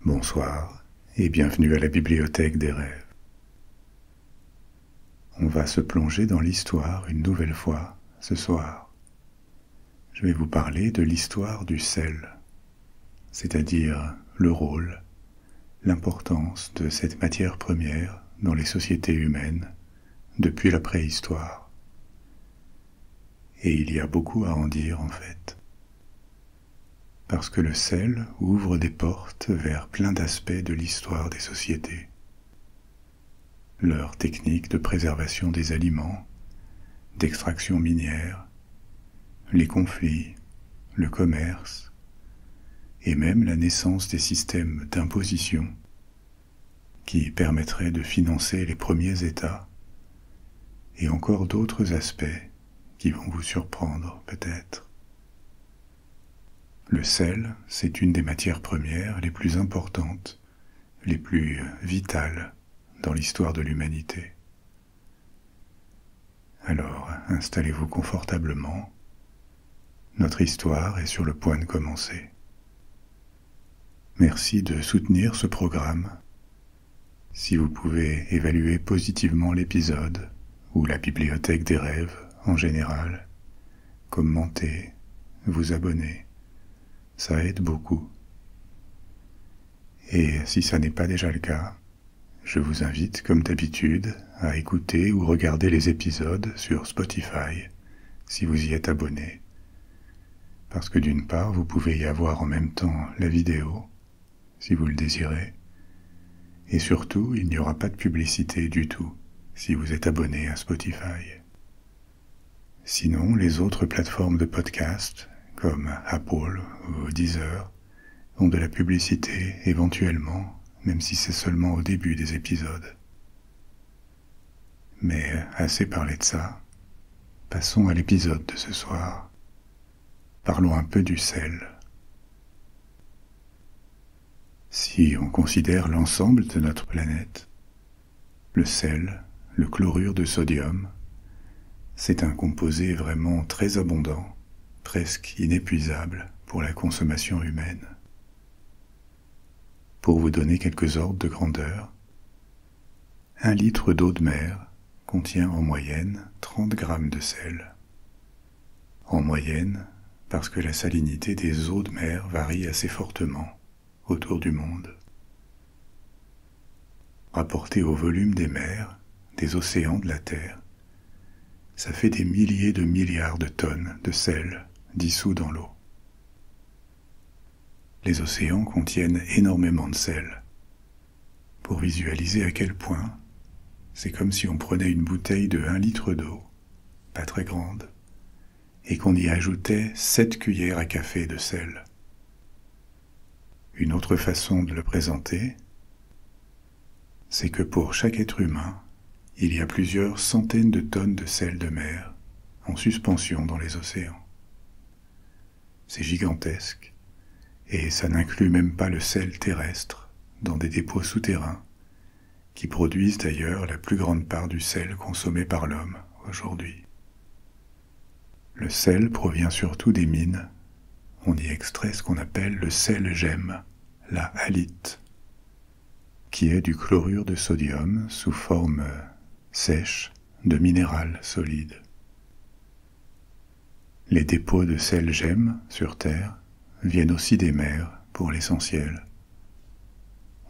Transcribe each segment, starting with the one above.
Bonsoir et bienvenue à la Bibliothèque des rêves. On va se plonger dans l'histoire une nouvelle fois ce soir. Je vais vous parler de l'histoire du sel, c'est-à-dire le rôle, l'importance de cette matière première dans les sociétés humaines depuis la préhistoire. Et il y a beaucoup à en dire en fait. Parce que le sel ouvre des portes vers plein d'aspects de l'histoire des sociétés. Leurs techniques de préservation des aliments, d'extraction minière, les conflits, le commerce, et même la naissance des systèmes d'imposition qui permettraient de financer les premiers États, et encore d'autres aspects qui vont vous surprendre peut-être. Le sel, c'est une des matières premières les plus importantes, les plus vitales dans l'histoire de l'humanité. Alors, installez-vous confortablement. Notre histoire est sur le point de commencer. Merci de soutenir ce programme. Si vous pouvez évaluer positivement l'épisode ou la bibliothèque des rêves en général, commenter, vous abonner, ça aide beaucoup. Et si ça n'est pas déjà le cas, je vous invite, comme d'habitude, à écouter ou regarder les épisodes sur Spotify, si vous y êtes abonné. Parce que d'une part, vous pouvez y avoir en même temps la vidéo, si vous le désirez, et surtout, il n'y aura pas de publicité du tout, si vous êtes abonné à Spotify. Sinon, les autres plateformes de podcast, comme Apple ou Deezer, ont de la publicité éventuellement, même si c'est seulement au début des épisodes. Mais assez parlé de ça, passons à l'épisode de ce soir. Parlons un peu du sel. Si on considère l'ensemble de notre planète, le sel, le chlorure de sodium, c'est un composé vraiment très abondant, presque inépuisable pour la consommation humaine. Pour vous donner quelques ordres de grandeur, 1 litre d'eau de mer contient en moyenne 30 grammes de sel. En moyenne, parce que la salinité des eaux de mer varie assez fortement autour du monde. Rapporté au volume des mers, des océans de la Terre, ça fait des milliers de milliards de tonnes de sel dissous dans l'eau. Les océans contiennent énormément de sel. Pour visualiser à quel point, c'est comme si on prenait une bouteille de 1 litre d'eau, pas très grande, et qu'on y ajoutait 7 cuillères à café de sel. Une autre façon de le présenter, c'est que pour chaque être humain, il y a plusieurs centaines de tonnes de sel de mer en suspension dans les océans. C'est gigantesque, et ça n'inclut même pas le sel terrestre dans des dépôts souterrains qui produisent d'ailleurs la plus grande part du sel consommé par l'homme aujourd'hui. Le sel provient surtout des mines. On y extrait ce qu'on appelle le sel-gemme, la halite, qui est du chlorure de sodium sous forme sèche de minéral solide. Les dépôts de sel-gemme sur Terre viennent aussi des mers pour l'essentiel.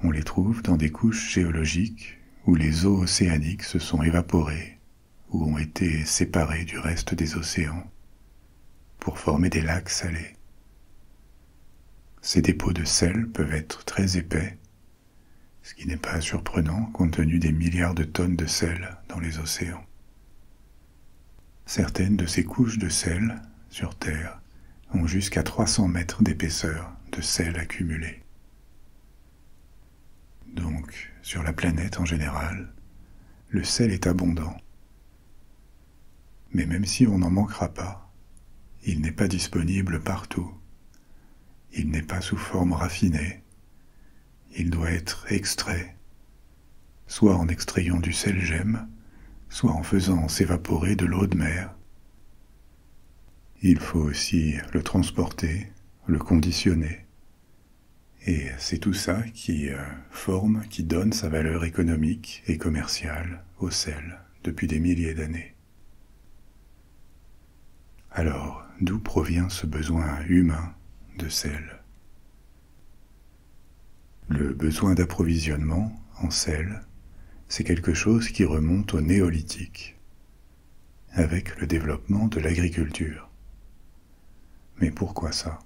On les trouve dans des couches géologiques où les eaux océaniques se sont évaporées ou ont été séparées du reste des océans pour former des lacs salés. Ces dépôts de sel peuvent être très épais, ce qui n'est pas surprenant compte tenu des milliards de tonnes de sel dans les océans. Certaines de ces couches de sel sur Terre ont jusqu'à 300 mètres d'épaisseur de sel accumulé. Donc, sur la planète en général, le sel est abondant. Mais même si on n'en manquera pas, il n'est pas disponible partout. Il n'est pas sous forme raffinée. Il doit être extrait, soit en extrayant du sel-gemme, soit en faisant s'évaporer de l'eau de mer. Il faut aussi le transporter, le conditionner, Et c'est tout ça qui forme, qui donne sa valeur économique et commerciale au sel depuis des milliers d'années. Alors, d'où provient ce besoin humain de sel? Le besoin d'approvisionnement en sel, c'est quelque chose qui remonte au néolithique, avec le développement de l'agriculture. Mais pourquoi ça?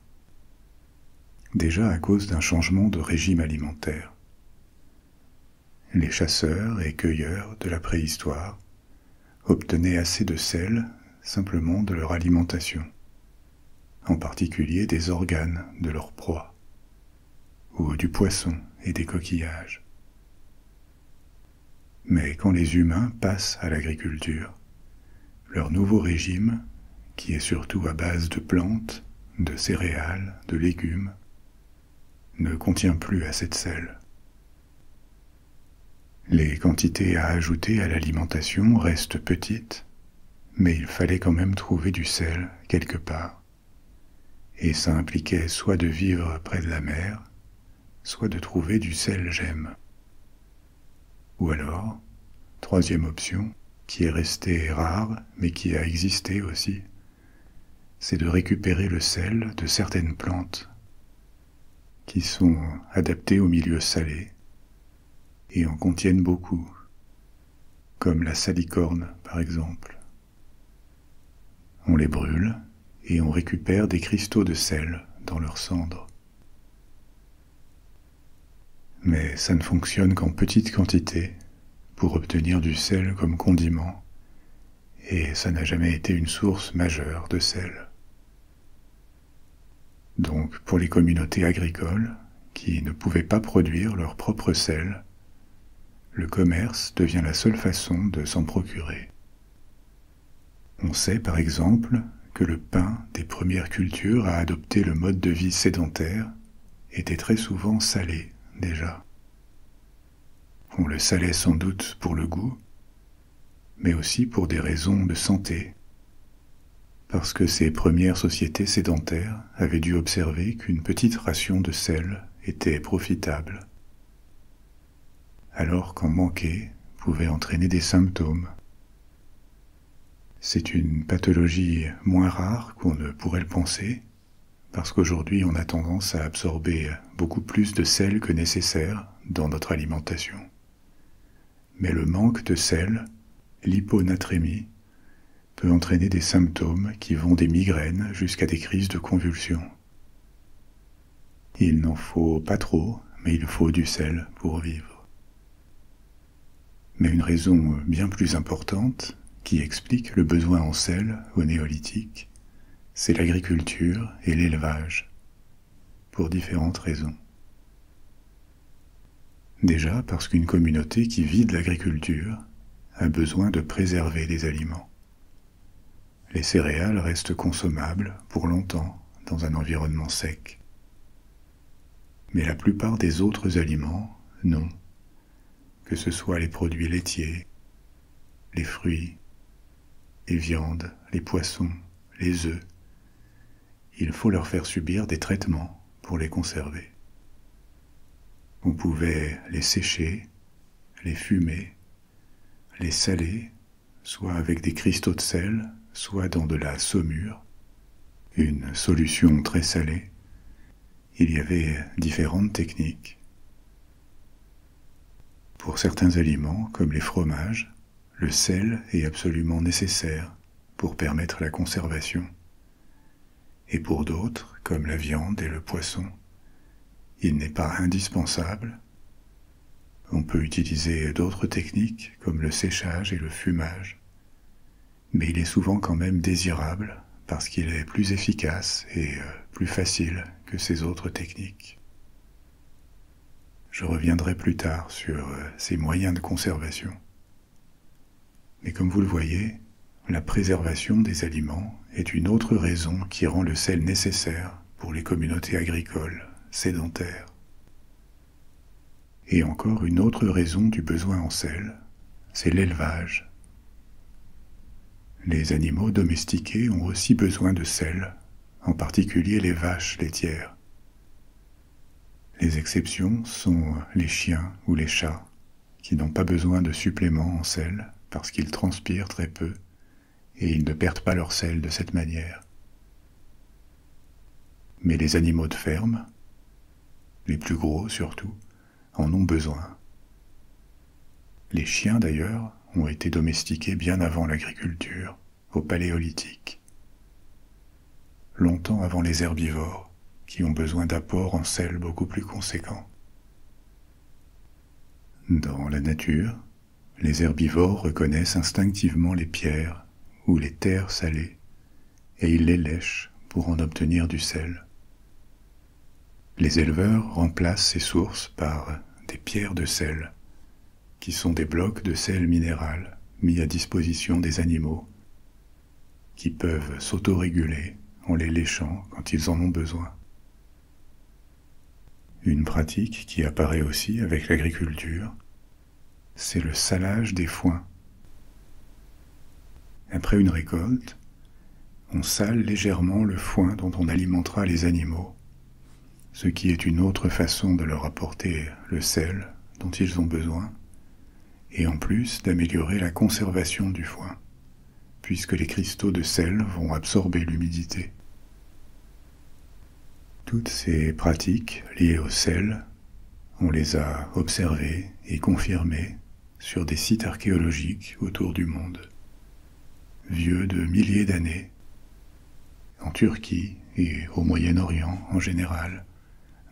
Déjà à cause d'un changement de régime alimentaire. Les chasseurs et cueilleurs de la préhistoire obtenaient assez de sel simplement de leur alimentation, en particulier des organes de leur proie, ou du poisson et des coquillages. Mais quand les humains passent à l'agriculture, leur nouveau régime, qui est surtout à base de plantes, de céréales, de légumes, ne contient plus assez de sel. Les quantités à ajouter à l'alimentation restent petites, mais il fallait quand même trouver du sel quelque part. Et ça impliquait soit de vivre près de la mer, soit de trouver du sel gemme. Ou alors, troisième option, qui est restée rare, mais qui a existé aussi, c'est de récupérer le sel de certaines plantes qui sont adaptées au milieu salé et en contiennent beaucoup, comme la salicorne par exemple. On les brûle et on récupère des cristaux de sel dans leurs cendres. Mais ça ne fonctionne qu'en petite quantité pour obtenir du sel comme condiment, et ça n'a jamais été une source majeure de sel. Donc pour les communautés agricoles, qui ne pouvaient pas produire leur propre sel, le commerce devient la seule façon de s'en procurer. On sait par exemple que le pain des premières cultures à adopter le mode de vie sédentaire était très souvent salé déjà. On le salait sans doute pour le goût, mais aussi pour des raisons de santé, parce que ces premières sociétés sédentaires avaient dû observer qu'une petite ration de sel était profitable, alors qu'en manquer pouvait entraîner des symptômes. C'est une pathologie moins rare qu'on ne pourrait le penser, parce qu'aujourd'hui on a tendance à absorber beaucoup plus de sel que nécessaire dans notre alimentation. Mais le manque de sel, l'hyponatrémie, peut entraîner des symptômes qui vont des migraines jusqu'à des crises de convulsions. Il n'en faut pas trop, mais il faut du sel pour vivre. Mais une raison bien plus importante, qui explique le besoin en sel au néolithique, c'est l'agriculture et l'élevage, pour différentes raisons. Déjà parce qu'une communauté qui vit de l'agriculture a besoin de préserver les aliments. Les céréales restent consommables pour longtemps dans un environnement sec. Mais la plupart des autres aliments, non, que ce soit les produits laitiers, les fruits, les viandes, les poissons, les œufs, il faut leur faire subir des traitements pour les conserver. On pouvait les sécher, les fumer, les saler, soit avec des cristaux de sel, soit dans de la saumure, une solution très salée. Il y avait différentes techniques. Pour certains aliments, comme les fromages, le sel est absolument nécessaire pour permettre la conservation. Et pour d'autres, comme la viande et le poisson, il n'est pas indispensable. On peut utiliser d'autres techniques comme le séchage et le fumage, mais il est souvent quand même désirable parce qu'il est plus efficace et plus facile que ces autres techniques. Je reviendrai plus tard sur ces moyens de conservation. Mais comme vous le voyez, la préservation des aliments est une autre raison qui rend le sel nécessaire pour les communautés agricoles sédentaires. Et encore une autre raison du besoin en sel, c'est l'élevage. Les animaux domestiqués ont aussi besoin de sel, en particulier les vaches laitières. Les exceptions sont les chiens ou les chats, qui n'ont pas besoin de suppléments en sel parce qu'ils transpirent très peu et ils ne perdent pas leur sel de cette manière. Mais les animaux de ferme, les plus gros surtout, en ont besoin. Les chiens d'ailleurs ont été domestiqués bien avant l'agriculture, au Paléolithique, longtemps avant les herbivores, qui ont besoin d'apports en sel beaucoup plus conséquents. Dans la nature, les herbivores reconnaissent instinctivement les pierres ou les terres salées, et ils les lèchent pour en obtenir du sel. Les éleveurs remplacent ces sources par des pierres de sel, qui sont des blocs de sel minéral mis à disposition des animaux, qui peuvent s'autoréguler en les léchant quand ils en ont besoin. Une pratique qui apparaît aussi avec l'agriculture, c'est le salage des foins. Après une récolte, on sale légèrement le foin dont on alimentera les animaux, ce qui est une autre façon de leur apporter le sel dont ils ont besoin, et en plus d'améliorer la conservation du foin, puisque les cristaux de sel vont absorber l'humidité. Toutes ces pratiques liées au sel, on les a observées et confirmées sur des sites archéologiques autour du monde, vieux de milliers d'années, en Turquie et au Moyen-Orient en général,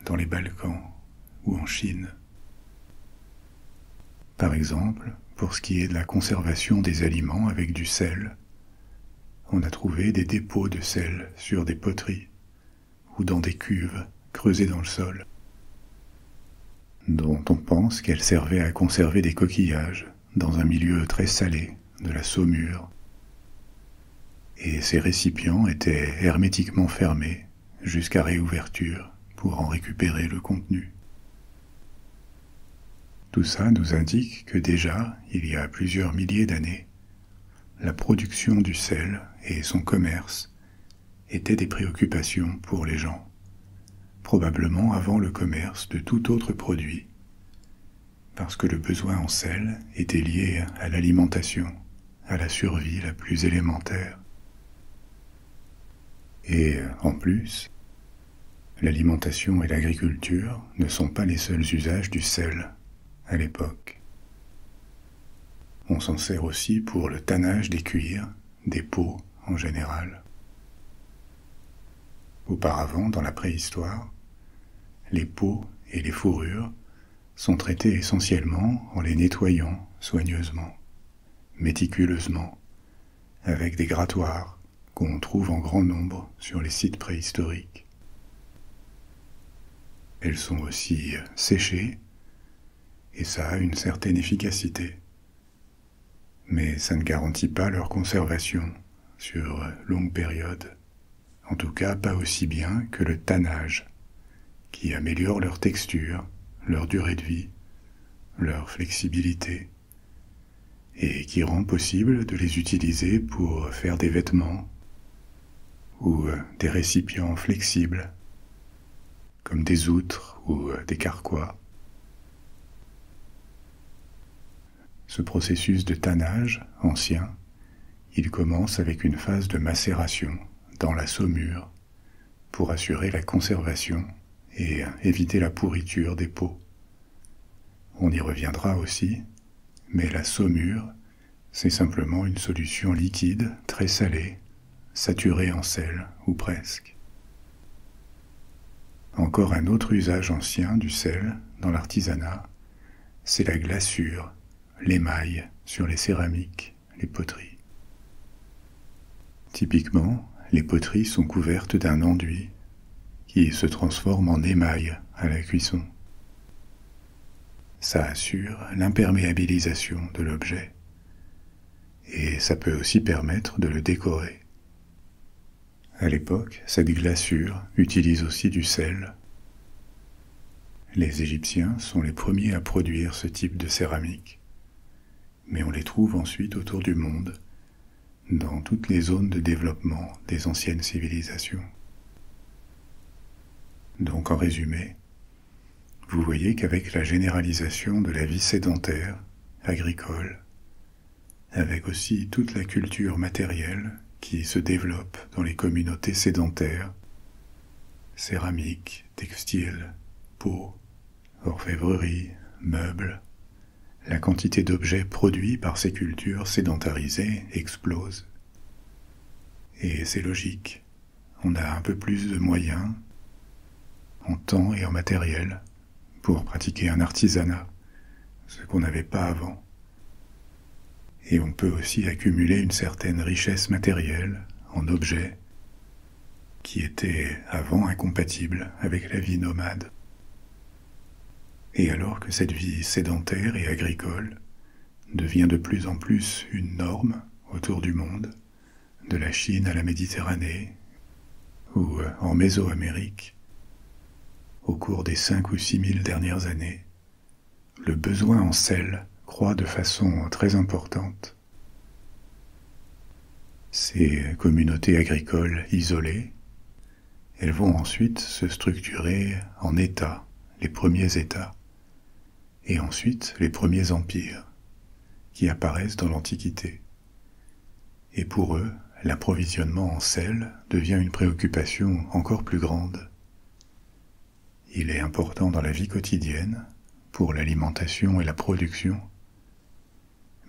dans les Balkans ou en Chine. Par exemple, pour ce qui est de la conservation des aliments avec du sel, on a trouvé des dépôts de sel sur des poteries ou dans des cuves creusées dans le sol, dont on pense qu'elles servaient à conserver des coquillages dans un milieu très salé de la saumure. Et ces récipients étaient hermétiquement fermés jusqu'à réouverture pour en récupérer le contenu. Tout ça nous indique que déjà, il y a plusieurs milliers d'années, la production du sel et son commerce étaient des préoccupations pour les gens, probablement avant le commerce de tout autre produit, parce que le besoin en sel était lié à l'alimentation, à la survie la plus élémentaire. Et en plus, l'alimentation et l'agriculture ne sont pas les seuls usages du sel à l'époque. On s'en sert aussi pour le tannage des cuirs, des peaux en général. Auparavant, dans la préhistoire, les peaux et les fourrures sont traitées essentiellement en les nettoyant soigneusement, méticuleusement, avec des grattoirs qu'on trouve en grand nombre sur les sites préhistoriques. Elles sont aussi séchées, et ça a une certaine efficacité. Mais ça ne garantit pas leur conservation sur longue période. En tout cas, pas aussi bien que le tannage, qui améliore leur texture, leur durée de vie, leur flexibilité, et qui rend possible de les utiliser pour faire des vêtements ou des récipients flexibles, comme des outres ou des carquois. Ce processus de tannage ancien, il commence avec une phase de macération dans la saumure pour assurer la conservation et éviter la pourriture des peaux. On y reviendra aussi, mais la saumure, c'est simplement une solution liquide très salée, saturée en sel ou presque. Encore un autre usage ancien du sel dans l'artisanat, c'est la glaçure, l'émail sur les céramiques, les poteries. Typiquement, les poteries sont couvertes d'un enduit qui se transforme en émail à la cuisson. Ça assure l'imperméabilisation de l'objet et ça peut aussi permettre de le décorer. À l'époque, cette glaçure utilise aussi du sel. Les Égyptiens sont les premiers à produire ce type de céramique, mais on les trouve ensuite autour du monde, dans toutes les zones de développement des anciennes civilisations. Donc en résumé, vous voyez qu'avec la généralisation de la vie sédentaire, agricole, avec aussi toute la culture matérielle qui se développe dans les communautés sédentaires, céramique, textile, peau, orfèvrerie, meubles, la quantité d'objets produits par ces cultures sédentarisées explose. Et c'est logique, on a un peu plus de moyens, en temps et en matériel, pour pratiquer un artisanat, ce qu'on n'avait pas avant. Et on peut aussi accumuler une certaine richesse matérielle en objets qui étaient avant incompatibles avec la vie nomade. Et alors que cette vie sédentaire et agricole devient de plus en plus une norme autour du monde, de la Chine à la Méditerranée ou en Mésoamérique, au cours des 5 ou 6 000 dernières années, le besoin en sel croît de façon très importante. Ces communautés agricoles isolées, elles vont ensuite se structurer en États, les premiers États, et ensuite les premiers empires, qui apparaissent dans l'Antiquité. Et pour eux, l'approvisionnement en sel devient une préoccupation encore plus grande. Il est important dans la vie quotidienne, pour l'alimentation et la production,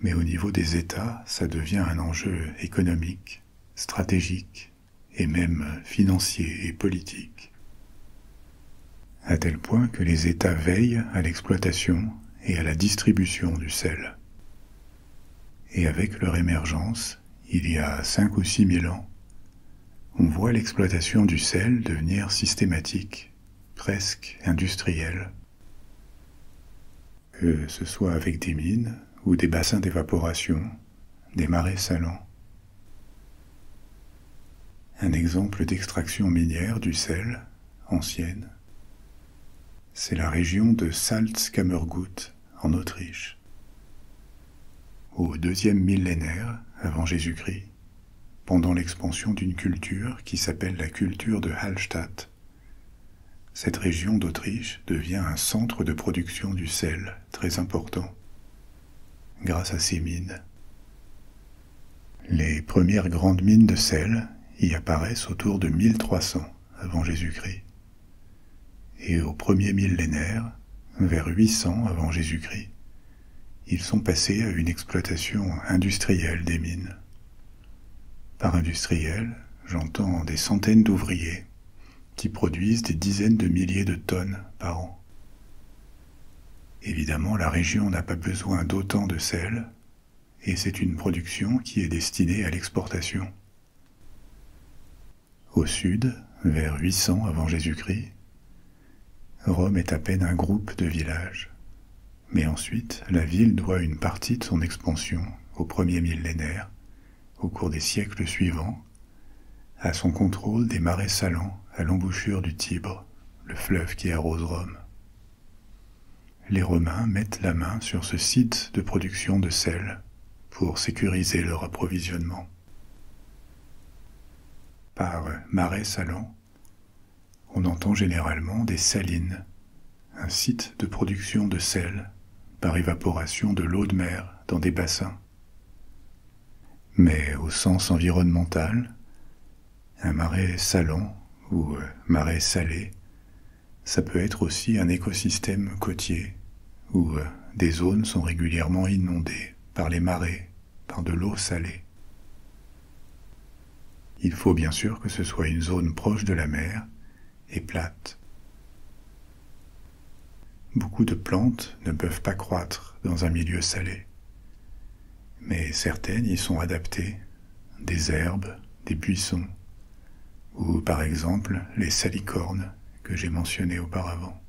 mais au niveau des États, ça devient un enjeu économique, stratégique et même financier et politique, à tel point que les États veillent à l'exploitation et à la distribution du sel. Et avec leur émergence, il y a 5 ou 6 000 ans, on voit l'exploitation du sel devenir systématique, presque industrielle, que ce soit avec des mines ou des bassins d'évaporation, des marais salants. Un exemple d'extraction minière du sel, ancienne, c'est la région de Salzkammergut en Autriche. Au 2e millénaire avant Jésus-Christ, pendant l'expansion d'une culture qui s'appelle la culture de Hallstatt, cette région d'Autriche devient un centre de production du sel très important, grâce à ces mines. Les premières grandes mines de sel y apparaissent autour de 1300 avant Jésus-Christ. Et au premier millénaire, vers 800 avant Jésus-Christ, ils sont passés à une exploitation industrielle des mines. Par industriel, j'entends des centaines d'ouvriers qui produisent des dizaines de milliers de tonnes par an. Évidemment, la région n'a pas besoin d'autant de sel, et c'est une production qui est destinée à l'exportation. Au sud, vers 800 avant Jésus-Christ, Rome est à peine un groupe de villages. Mais ensuite, la ville doit une partie de son expansion au premier millénaire, au cours des siècles suivants, à son contrôle des marais salants à l'embouchure du Tibre, le fleuve qui arrose Rome. Les Romains mettent la main sur ce site de production de sel pour sécuriser leur approvisionnement. Par marais salants, on entend généralement des salines, un site de production de sel par évaporation de l'eau de mer dans des bassins. Mais au sens environnemental, un marais salant ou marais salé, ça peut être aussi un écosystème côtier où des zones sont régulièrement inondées par les marées, par de l'eau salée. Il faut bien sûr que ce soit une zone proche de la mer et plate. Beaucoup de plantes ne peuvent pas croître dans un milieu salé, mais certaines y sont adaptées, des herbes, des buissons, ou par exemple les salicornes que j'ai mentionnés auparavant.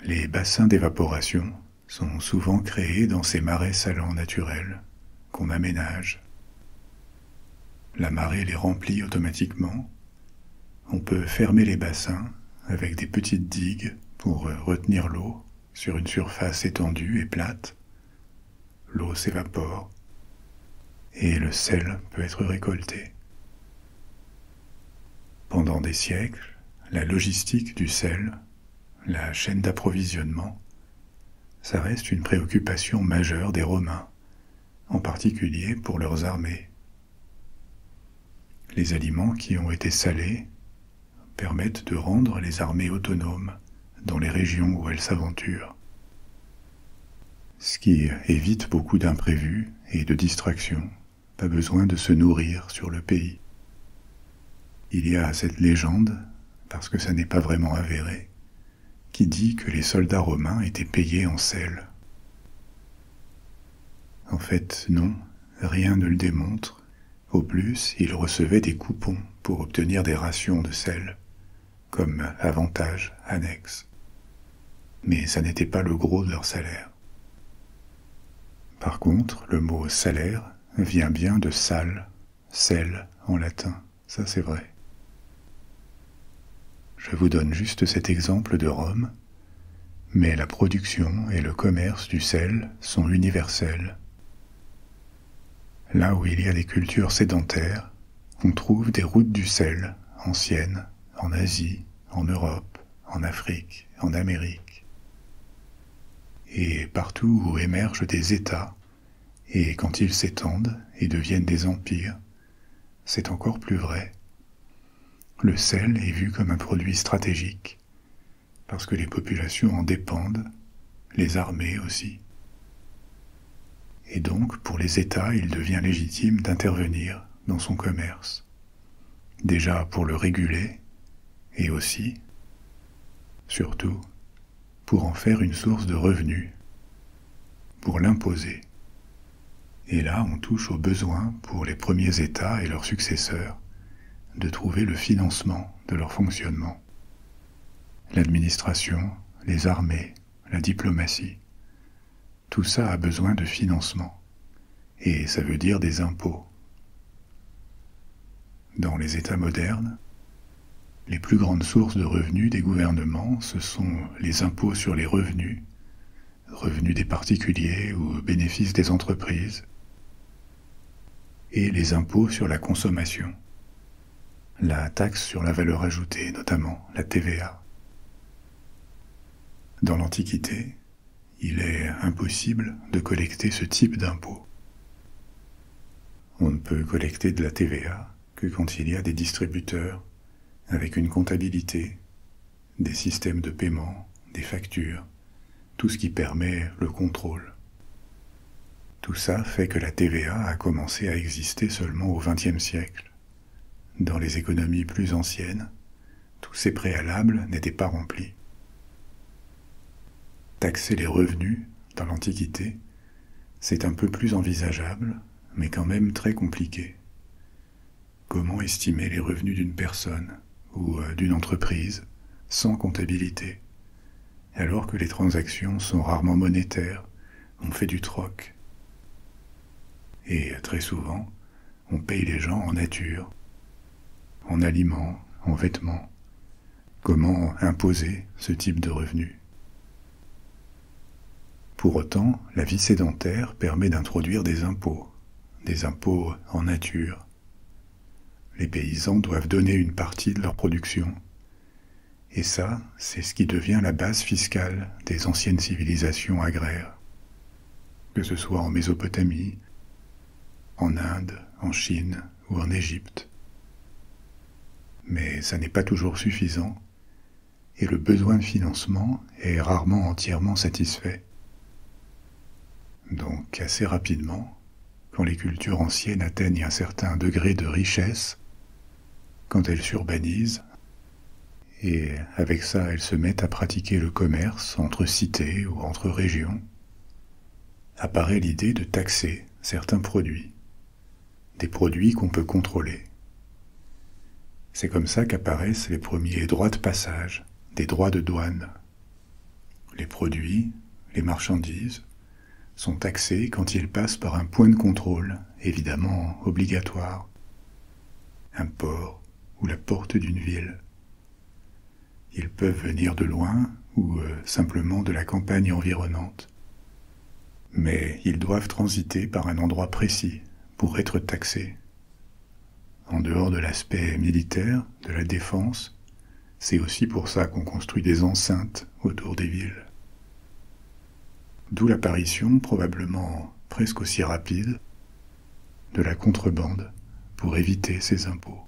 Les bassins d'évaporation sont souvent créés dans ces marais salants naturels qu'on aménage. La marée les remplit automatiquement. On peut fermer les bassins avec des petites digues pour retenir l'eau sur une surface étendue et plate. L'eau s'évapore et le sel peut être récolté. Pendant des siècles, la logistique du sel la chaîne d'approvisionnement, ça reste une préoccupation majeure des Romains, en particulier pour leurs armées. Les aliments qui ont été salés permettent de rendre les armées autonomes dans les régions où elles s'aventurent, ce qui évite beaucoup d'imprévus et de distractions. Pas besoin de se nourrir sur le pays. Il y a cette légende, parce que ça n'est pas vraiment avéré, qui dit que les soldats romains étaient payés en sel. En fait, non, rien ne le démontre. Au plus, ils recevaient des coupons pour obtenir des rations de sel, comme avantage annexe. Mais ça n'était pas le gros de leur salaire. Par contre, le mot salaire vient bien de sal, sel en latin, ça c'est vrai. Je vous donne juste cet exemple de Rome, mais la production et le commerce du sel sont universels. Là où il y a des cultures sédentaires, on trouve des routes du sel anciennes en Asie, en Europe, en Afrique, en Amérique. Et partout où émergent des États, et quand ils s'étendent et deviennent des empires, c'est encore plus vrai. Le sel est vu comme un produit stratégique, parce que les populations en dépendent, les armées aussi. Et donc, pour les États, il devient légitime d'intervenir dans son commerce, déjà pour le réguler, et aussi, surtout, pour en faire une source de revenus, pour l'imposer. Et là, on touche aux besoins pour les premiers États et leurs successeurs de trouver le financement de leur fonctionnement. L'administration, les armées, la diplomatie, tout ça a besoin de financement. Et ça veut dire des impôts. Dans les États modernes, les plus grandes sources de revenus des gouvernements, ce sont les impôts sur les revenus, revenus des particuliers ou bénéfices des entreprises, et les impôts sur la consommation, la taxe sur la valeur ajoutée, notamment la TVA. Dans l'Antiquité, il est impossible de collecter ce type d'impôt. On ne peut collecter de la TVA que quand il y a des distributeurs avec une comptabilité, des systèmes de paiement, des factures, tout ce qui permet le contrôle. Tout ça fait que la TVA a commencé à exister seulement au XXe siècle. Dans les économies plus anciennes, tous ces préalables n'étaient pas remplis. Taxer les revenus, dans l'Antiquité, c'est un peu plus envisageable, mais quand même très compliqué. Comment estimer les revenus d'une personne ou d'une entreprise sans comptabilité, alors que les transactions sont rarement monétaires, on fait du troc. Et très souvent, on paye les gens en nature, en aliments, en vêtements. Comment imposer ce type de revenus? Pour autant, la vie sédentaire permet d'introduire des impôts en nature. Les paysans doivent donner une partie de leur production. Et ça, c'est ce qui devient la base fiscale des anciennes civilisations agraires. Que ce soit en Mésopotamie, en Inde, en Chine ou en Égypte. Mais ça n'est pas toujours suffisant, et le besoin de financement est rarement entièrement satisfait. Donc assez rapidement, quand les cultures anciennes atteignent un certain degré de richesse, quand elles s'urbanisent, et avec ça elles se mettent à pratiquer le commerce entre cités ou entre régions, apparaît l'idée de taxer certains produits, des produits qu'on peut contrôler. C'est comme ça qu'apparaissent les premiers droits de passage, des droits de douane. Les produits, les marchandises, sont taxés quand ils passent par un point de contrôle, évidemment obligatoire, un port ou la porte d'une ville. Ils peuvent venir de loin ou simplement de la campagne environnante. Mais ils doivent transiter par un endroit précis pour être taxés. En dehors de l'aspect militaire, de la défense, c'est aussi pour ça qu'on construit des enceintes des villes. D'où l'apparition, probablement presque aussi rapide, de la contrebande pour éviter ces impôts.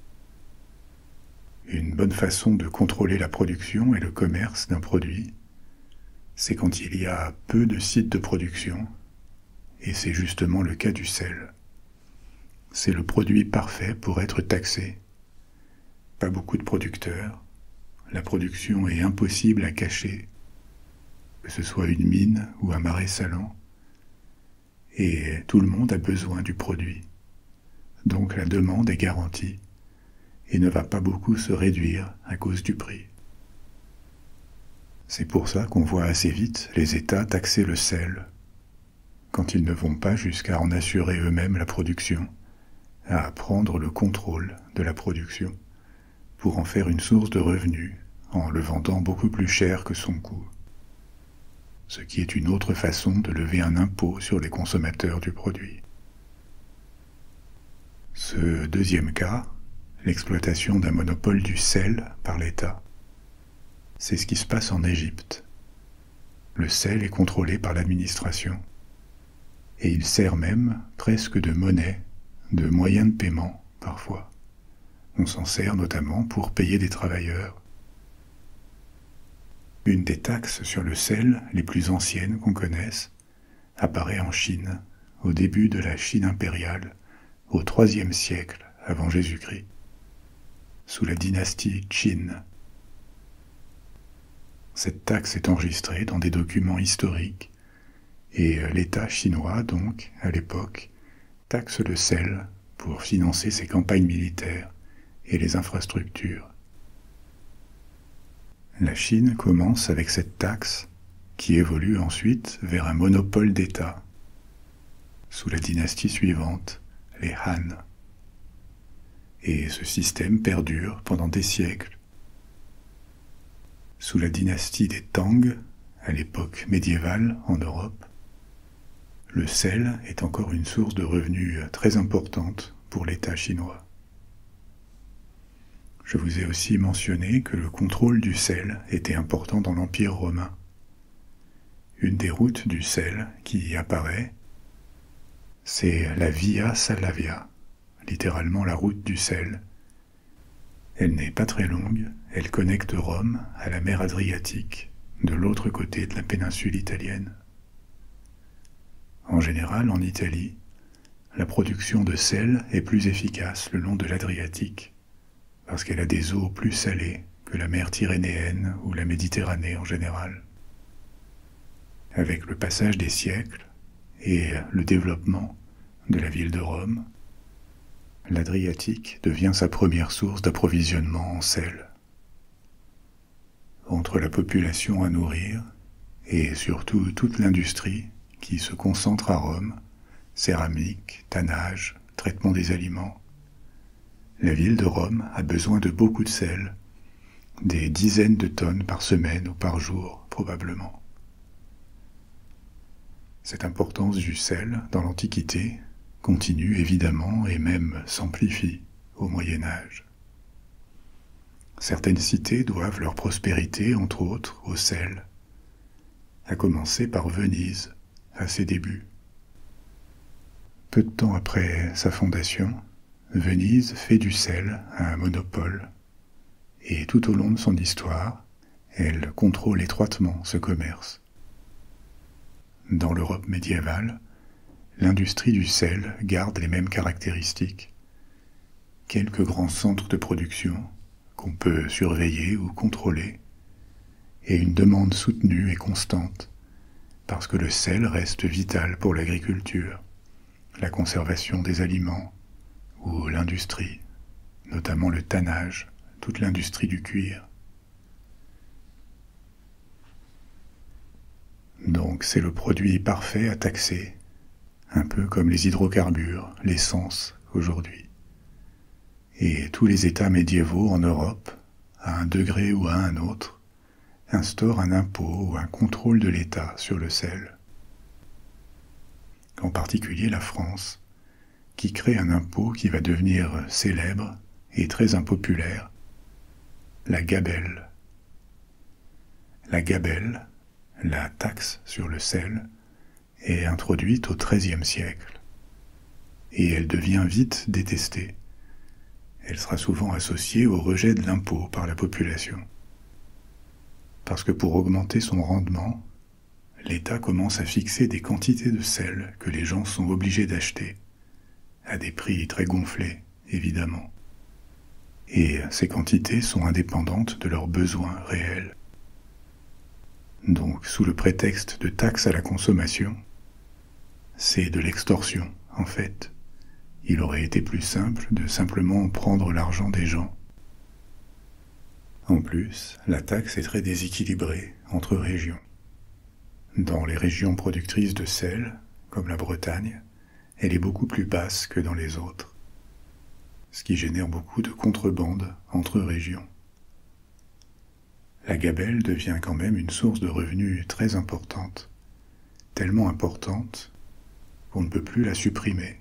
Une bonne façon de contrôler la production et le commerce d'un produit, c'est quand il y a peu de sites de production, et c'est justement le cas du sel. C'est le produit parfait pour être taxé. Pas beaucoup de producteurs, la production est impossible à cacher, que ce soit une mine ou un marais salant, et tout le monde a besoin du produit. Donc la demande est garantie et ne va pas beaucoup se réduire à cause du prix. C'est pour ça qu'on voit assez vite les États taxer le sel, quand ils ne vont pas jusqu'à en assurer eux-mêmes la production, à prendre le contrôle de la production, pour en faire une source de revenus en le vendant beaucoup plus cher que son coût. Ce qui est une autre façon de lever un impôt sur les consommateurs du produit. Ce deuxième cas, l'exploitation d'un monopole du sel par l'État, c'est ce qui se passe en Égypte. Le sel est contrôlé par l'administration, et il sert même presque de monnaie, de moyen de paiement parfois. On s'en sert notamment pour payer des travailleurs. Une des taxes sur le sel les plus anciennes qu'on connaisse apparaît en Chine, au début de la Chine impériale, au IIIe siècle avant Jésus-Christ, sous la dynastie Qin. Cette taxe est enregistrée dans des documents historiques, et l'État chinois, donc, à l'époque, taxe le sel pour financer ses campagnes militaires et les infrastructures. La Chine commence avec cette taxe qui évolue ensuite vers un monopole d'État, sous la dynastie suivante, les Han. Et ce système perdure pendant des siècles. Sous la dynastie des Tang, à l'époque médiévale en Europe, le sel est encore une source de revenus très importante pour l'État chinois. Je vous ai aussi mentionné que le contrôle du sel était important dans l'Empire romain. Une des routes du sel qui y apparaît, c'est la Via Sallavia, littéralement la route du sel. Elle n'est pas très longue, elle connecte Rome à la mer Adriatique, de l'autre côté de la péninsule italienne. En général, en Italie, la production de sel est plus efficace le long de l'Adriatique, parce qu'elle a des eaux plus salées que la mer Tyrrhénéenne ou la Méditerranée en général. Avec le passage des siècles et le développement de la ville de Rome, l'Adriatique devient sa première source d'approvisionnement en sel. Entre la population à nourrir et surtout toute l'industrie qui se concentre à Rome, céramique, tannage, traitement des aliments, la ville de Rome a besoin de beaucoup de sel, des dizaines de tonnes par semaine ou par jour probablement. Cette importance du sel dans l'Antiquité continue évidemment et même s'amplifie au Moyen Âge. Certaines cités doivent leur prospérité, entre autres, au sel, à commencer par Venise, à ses débuts. Peu de temps après sa fondation, Venise fait du sel un monopole, et tout au long de son histoire, elle contrôle étroitement ce commerce. Dans l'Europe médiévale, l'industrie du sel garde les mêmes caractéristiques. Quelques grands centres de production qu'on peut surveiller ou contrôler, et une demande soutenue et constante, parce que le sel reste vital pour l'agriculture, la conservation des aliments ou l'industrie, notamment le tannage, toute l'industrie du cuir. Donc c'est le produit parfait à taxer, un peu comme les hydrocarbures, l'essence aujourd'hui. Et tous les États médiévaux en Europe, à un degré ou à un autre, instaurent un impôt ou un contrôle de l'État sur le sel. En particulier la France, qui crée un impôt qui va devenir célèbre et très impopulaire, la gabelle. La gabelle, la taxe sur le sel est introduite au XIIIe siècle, et elle devient vite détestée. Elle sera souvent associée au rejet de l'impôt par la population. Parce que pour augmenter son rendement, l'État commence à fixer des quantités de sel que les gens sont obligés d'acheter, à des prix très gonflés, évidemment. Et ces quantités sont indépendantes de leurs besoins réels. Donc, sous le prétexte de taxe à la consommation, c'est de l'extorsion, en fait. Il aurait été plus simple de simplement prendre l'argent des gens. En plus, la taxe est très déséquilibrée entre régions. Dans les régions productrices de sel, comme la Bretagne, elle est beaucoup plus basse que dans les autres, ce qui génère beaucoup de contrebande entre régions. La gabelle devient quand même une source de revenus très importante, tellement importante qu'on ne peut plus la supprimer,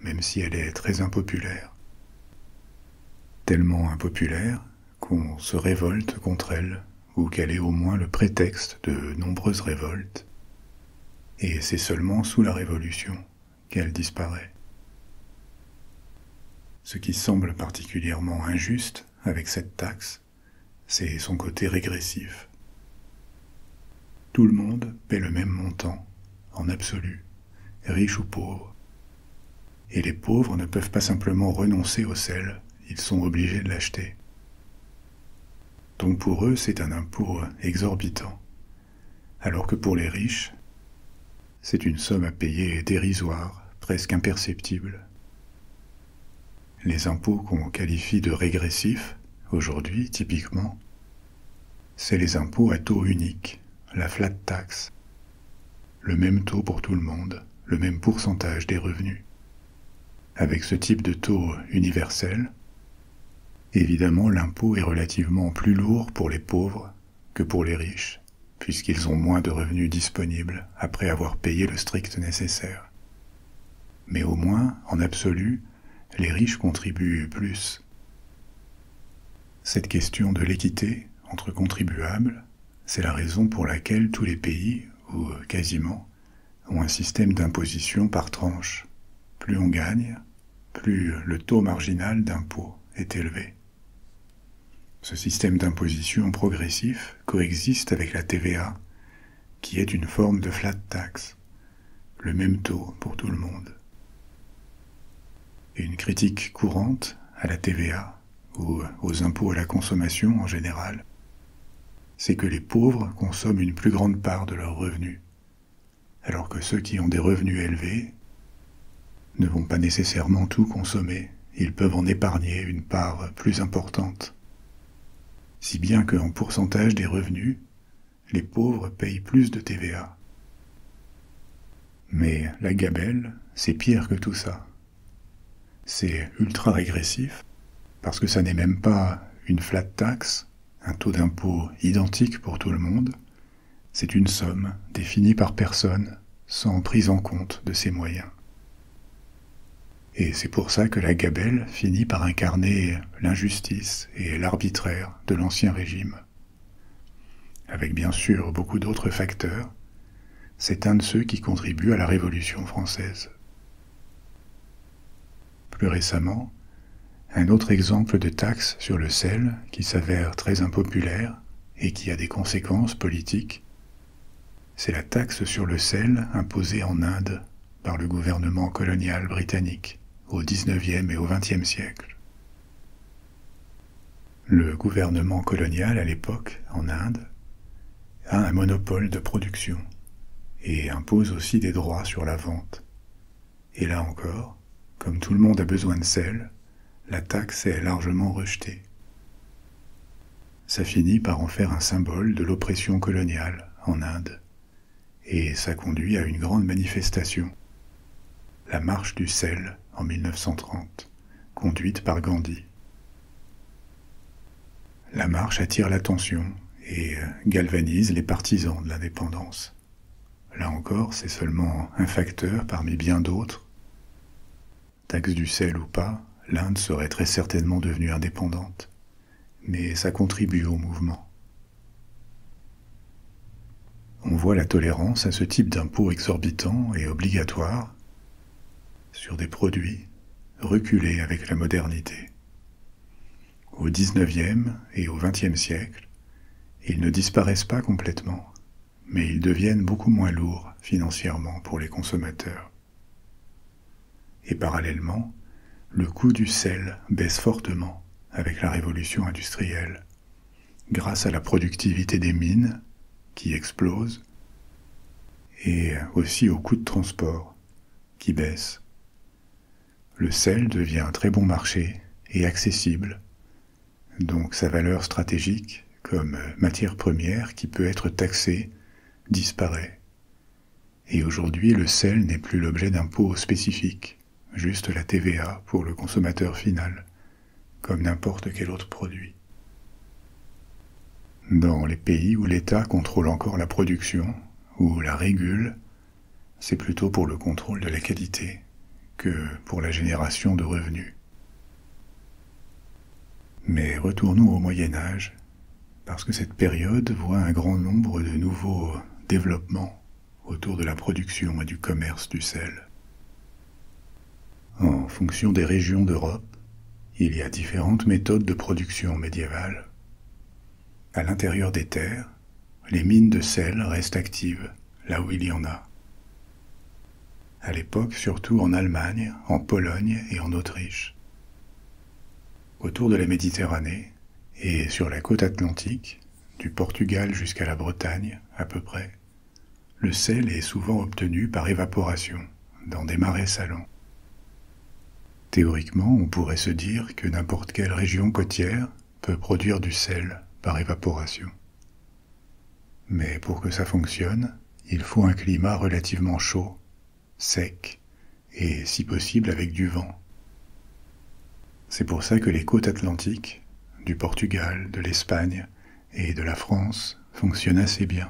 même si elle est très impopulaire. Tellement impopulaire qu'on se révolte contre elle, ou qu'elle est au moins le prétexte de nombreuses révoltes, et c'est seulement sous la Révolution qu'elle disparaît. Ce qui semble particulièrement injuste avec cette taxe, c'est son côté régressif. Tout le monde paie le même montant, en absolu, riche ou pauvre, et les pauvres ne peuvent pas simplement renoncer au sel, ils sont obligés de l'acheter. Donc pour eux, c'est un impôt exorbitant, alors que pour les riches, c'est une somme à payer dérisoire, presque imperceptible. Les impôts qu'on qualifie de régressifs, aujourd'hui, typiquement, c'est les impôts à taux unique, la flat tax. Le même taux pour tout le monde, le même pourcentage des revenus. Avec ce type de taux universel, évidemment, l'impôt est relativement plus lourd pour les pauvres que pour les riches, puisqu'ils ont moins de revenus disponibles après avoir payé le strict nécessaire. Mais au moins, en absolu, les riches contribuent plus. Cette question de l'équité entre contribuables, c'est la raison pour laquelle tous les pays, ou quasiment, ont un système d'imposition par tranche. Plus on gagne, plus le taux marginal d'impôt est élevé. Ce système d'imposition progressif coexiste avec la TVA, qui est une forme de flat tax, le même taux pour tout le monde. Et une critique courante à la TVA, ou aux impôts à la consommation en général, c'est que les pauvres consomment une plus grande part de leurs revenus, alors que ceux qui ont des revenus élevés ne vont pas nécessairement tout consommer, ils peuvent en épargner une part plus importante. Si bien qu'en pourcentage des revenus, les pauvres payent plus de TVA. Mais la gabelle, c'est pire que tout ça. C'est ultra régressif, parce que ça n'est même pas une flat tax, un taux d'impôt identique pour tout le monde, c'est une somme définie par personne, sans prise en compte de ses moyens. Et c'est pour ça que la gabelle finit par incarner l'injustice et l'arbitraire de l'Ancien Régime. Avec bien sûr beaucoup d'autres facteurs, c'est un de ceux qui contribuent à la Révolution française. Plus récemment, un autre exemple de taxe sur le sel qui s'avère très impopulaire et qui a des conséquences politiques, c'est la taxe sur le sel imposée en Inde par le gouvernement colonial britannique au XIXe et au XXe siècle. Le gouvernement colonial à l'époque, en Inde, a un monopole de production et impose aussi des droits sur la vente. Et là encore, comme tout le monde a besoin de sel, la taxe est largement rejetée. Ça finit par en faire un symbole de l'oppression coloniale en Inde, et ça conduit à une grande manifestation, la marche du sel en 1930, conduite par Gandhi. La marche attire l'attention et galvanise les partisans de l'indépendance. Là encore, c'est seulement un facteur parmi bien d'autres. Taxe du sel ou pas, l'Inde serait très certainement devenue indépendante, mais ça contribue au mouvement. on voit la tolérance à ce type d'impôt exorbitant et obligatoire sur des produits reculer avec la modernité. Au XIXe et au XXe siècle, ils ne disparaissent pas complètement, mais ils deviennent beaucoup moins lourds financièrement pour les consommateurs. Et parallèlement, le coût du sel baisse fortement avec la révolution industrielle, grâce à la productivité des mines qui explose et aussi au coût de transport qui baisse. Le sel devient un très bon marché et accessible, donc sa valeur stratégique comme matière première qui peut être taxée disparaît. Et aujourd'hui, le sel n'est plus l'objet d'impôts spécifiques, juste la TVA pour le consommateur final, comme n'importe quel autre produit. Dans les pays où l'État contrôle encore la production, ou la régule, c'est plutôt pour le contrôle de la qualité que pour la génération de revenus. Mais retournons au Moyen-Âge, parce que cette période voit un grand nombre de nouveaux développements autour de la production et du commerce du sel. En fonction des régions d'Europe, il y a différentes méthodes de production médiévale. À l'intérieur des terres, les mines de sel restent actives, là où il y en a. À l'époque, surtout en Allemagne, en Pologne et en Autriche. Autour de la Méditerranée et sur la côte atlantique, du Portugal jusqu'à la Bretagne à peu près, le sel est souvent obtenu par évaporation, dans des marais salants. Théoriquement, on pourrait se dire que n'importe quelle région côtière peut produire du sel par évaporation. Mais pour que ça fonctionne, il faut un climat relativement chaud, sec, et si possible avec du vent. C'est pour ça que les côtes atlantiques, du Portugal, de l'Espagne et de la France, fonctionnent assez bien.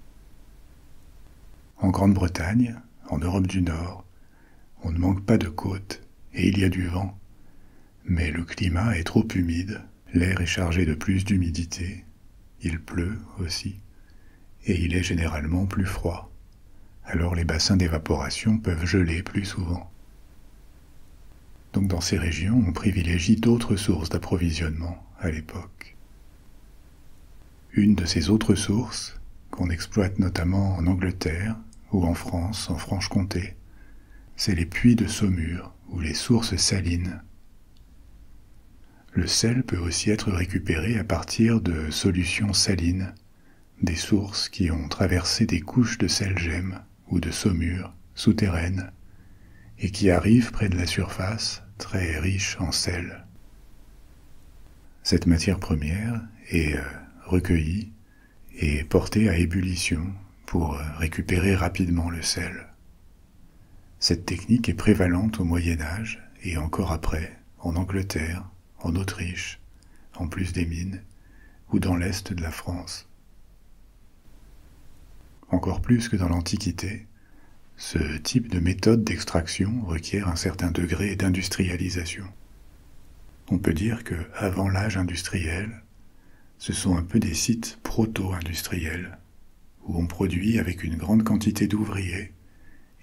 En Grande-Bretagne, en Europe du Nord, on ne manque pas de côtes et il y a du vent, mais le climat est trop humide, l'air est chargé de plus d'humidité, il pleut aussi, et il est généralement plus froid. Alors les bassins d'évaporation peuvent geler plus souvent. Donc dans ces régions, on privilégie d'autres sources d'approvisionnement à l'époque. Une de ces autres sources, qu'on exploite notamment en Angleterre ou en France, en Franche-Comté, c'est les puits de saumure ou les sources salines. Le sel peut aussi être récupéré à partir de solutions salines, des sources qui ont traversé des couches de sel-gemme ou de saumure souterraines et qui arrivent près de la surface très riches en sel. Cette matière première est recueillie et portée à ébullition pour récupérer rapidement le sel. Cette technique est prévalente au Moyen-Âge et encore après, en Angleterre, en Autriche, en plus des mines, ou dans l'est de la France. Encore plus que dans l'Antiquité, ce type de méthode d'extraction requiert un certain degré d'industrialisation. On peut dire que, avant l'âge industriel, ce sont un peu des sites proto-industriels, où on produit avec une grande quantité d'ouvriers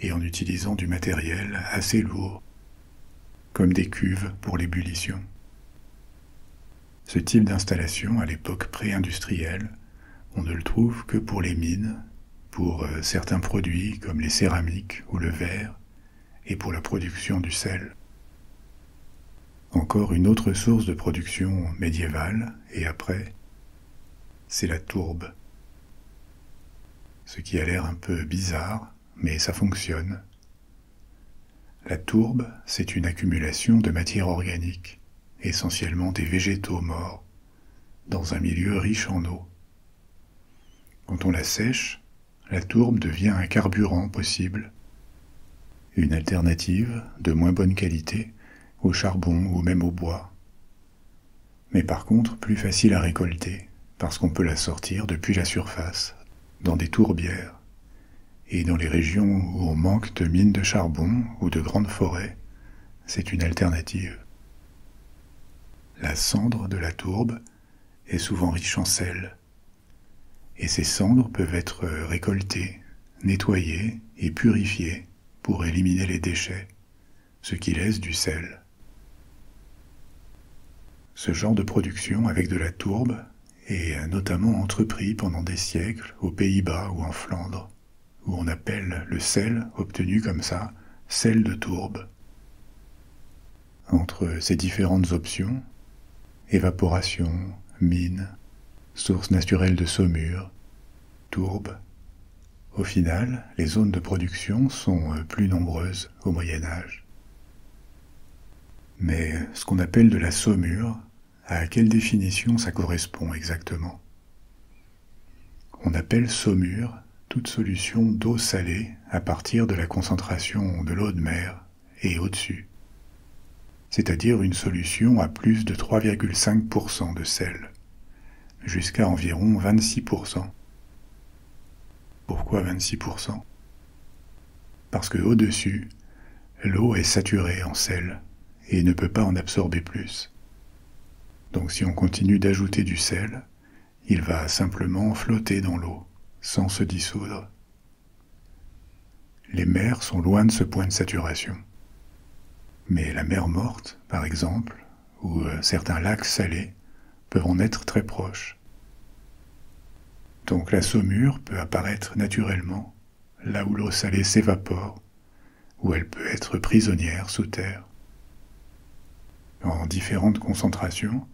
et en utilisant du matériel assez lourd, comme des cuves pour l'ébullition. Ce type d'installation, à l'époque pré-industrielle, on ne le trouve que pour les mines, pour certains produits comme les céramiques ou le verre, et pour la production du sel. Encore une autre source de production médiévale, et après, c'est la tourbe. Ce qui a l'air un peu bizarre, mais ça fonctionne. La tourbe, c'est une accumulation de matière organique, essentiellement des végétaux morts, dans un milieu riche en eau. Quand on la sèche, la tourbe devient un carburant possible, une alternative de moins bonne qualité au charbon ou même au bois. Mais par contre, plus facile à récolter, parce qu'on peut la sortir depuis la surface, dans des tourbières. Et dans les régions où on manque de mines de charbon ou de grandes forêts, c'est une alternative. La cendre de la tourbe est souvent riche en sel, et ces cendres peuvent être récoltées nettoyer et purifier pour éliminer les déchets, ce qui laisse du sel. Ce genre de production avec de la tourbe est notamment entrepris pendant des siècles aux Pays-Bas ou en Flandre, où on appelle le sel obtenu comme ça sel de tourbe. Entre ces différentes options, évaporation, mine, source naturelle de saumure, tourbe, au final, les zones de production sont plus nombreuses au Moyen Âge. Mais ce qu'on appelle de la saumure, à quelle définition ça correspond exactement? On appelle saumure toute solution d'eau salée à partir de la concentration de l'eau de mer et au-dessus, c'est-à-dire une solution à plus de 3,5% de sel, jusqu'à environ 26%. Pourquoi 26%? Parce que au-dessus, l'eau est saturée en sel et ne peut pas en absorber plus. Donc si on continue d'ajouter du sel, il va simplement flotter dans l'eau, sans se dissoudre. Les mers sont loin de ce point de saturation. Mais la mer Morte, par exemple, ou certains lacs salés, peuvent en être très proches. Donc la saumure peut apparaître naturellement, là où l'eau salée s'évapore, ou elle peut être prisonnière sous terre. En différentes concentrations,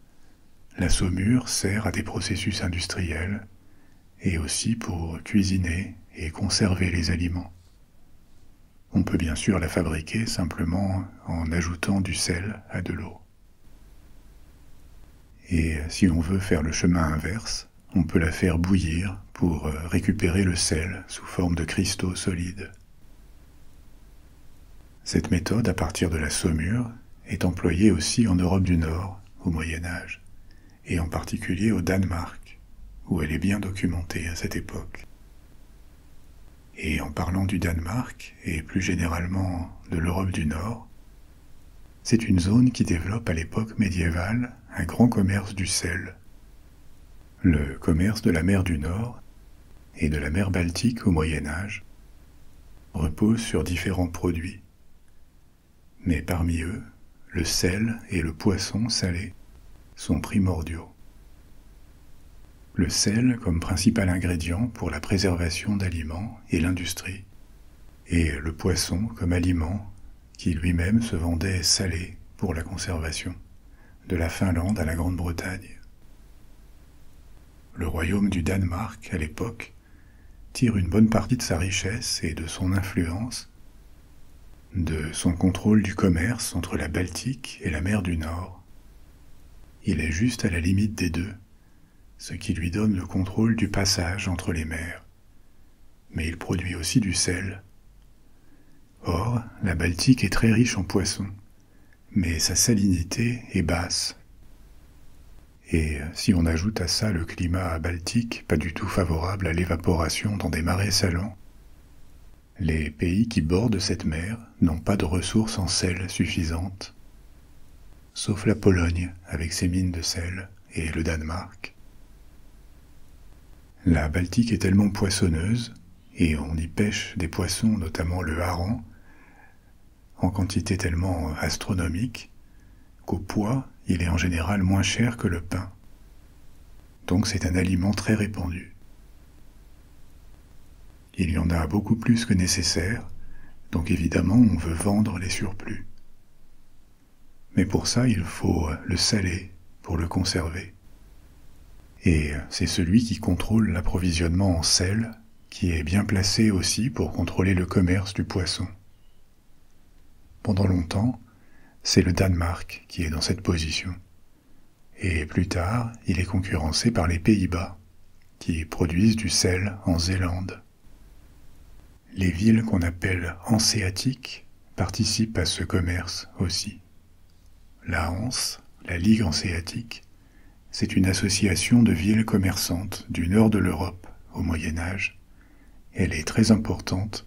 la saumure sert à des processus industriels et aussi pour cuisiner et conserver les aliments. On peut bien sûr la fabriquer simplement en ajoutant du sel à de l'eau. Et si on veut faire le chemin inverse, on peut la faire bouillir pour récupérer le sel sous forme de cristaux solides. Cette méthode à partir de la saumure est employée aussi en Europe du Nord au Moyen Âge, et en particulier au Danemark, où elle est bien documentée à cette époque. Et en parlant du Danemark, et plus généralement de l'Europe du Nord, c'est une zone qui développe à l'époque médiévale un grand commerce du sel. Le commerce de la mer du Nord et de la mer Baltique au Moyen Âge repose sur différents produits. Mais parmi eux, le sel et le poisson salé sont primordiaux. Le sel comme principal ingrédient pour la préservation d'aliments et l'industrie, et le poisson comme aliment qui lui-même se vendait salé pour la conservation, de la Finlande à la Grande-Bretagne. Le royaume du Danemark, à l'époque, tire une bonne partie de sa richesse et de son influence de son contrôle du commerce entre la Baltique et la mer du Nord. Il est juste à la limite des deux, ce qui lui donne le contrôle du passage entre les mers. Mais il produit aussi du sel. Or, la Baltique est très riche en poissons, mais sa salinité est basse. Et si on ajoute à ça le climat baltique, pas du tout favorable à l'évaporation dans des marais salants, les pays qui bordent cette mer n'ont pas de ressources en sel suffisantes, sauf la Pologne avec ses mines de sel et le Danemark. La Baltique est tellement poissonneuse, et on y pêche des poissons, notamment le hareng, en quantité tellement astronomique, qu'au poids, il est en général moins cher que le pain. Donc c'est un aliment très répandu. Il y en a beaucoup plus que nécessaire, donc évidemment on veut vendre les surplus. Mais pour ça il faut le saler pour le conserver. Et c'est celui qui contrôle l'approvisionnement en sel qui est bien placé aussi pour contrôler le commerce du poisson. Pendant longtemps, c'est le Danemark qui est dans cette position. Et plus tard, il est concurrencé par les Pays-Bas, qui produisent du sel en Zélande. Les villes qu'on appelle hanséatiques participent à ce commerce aussi. La Hanse, la Ligue hanséatique, c'est une association de villes commerçantes du nord de l'Europe au Moyen Âge. Elle est très importante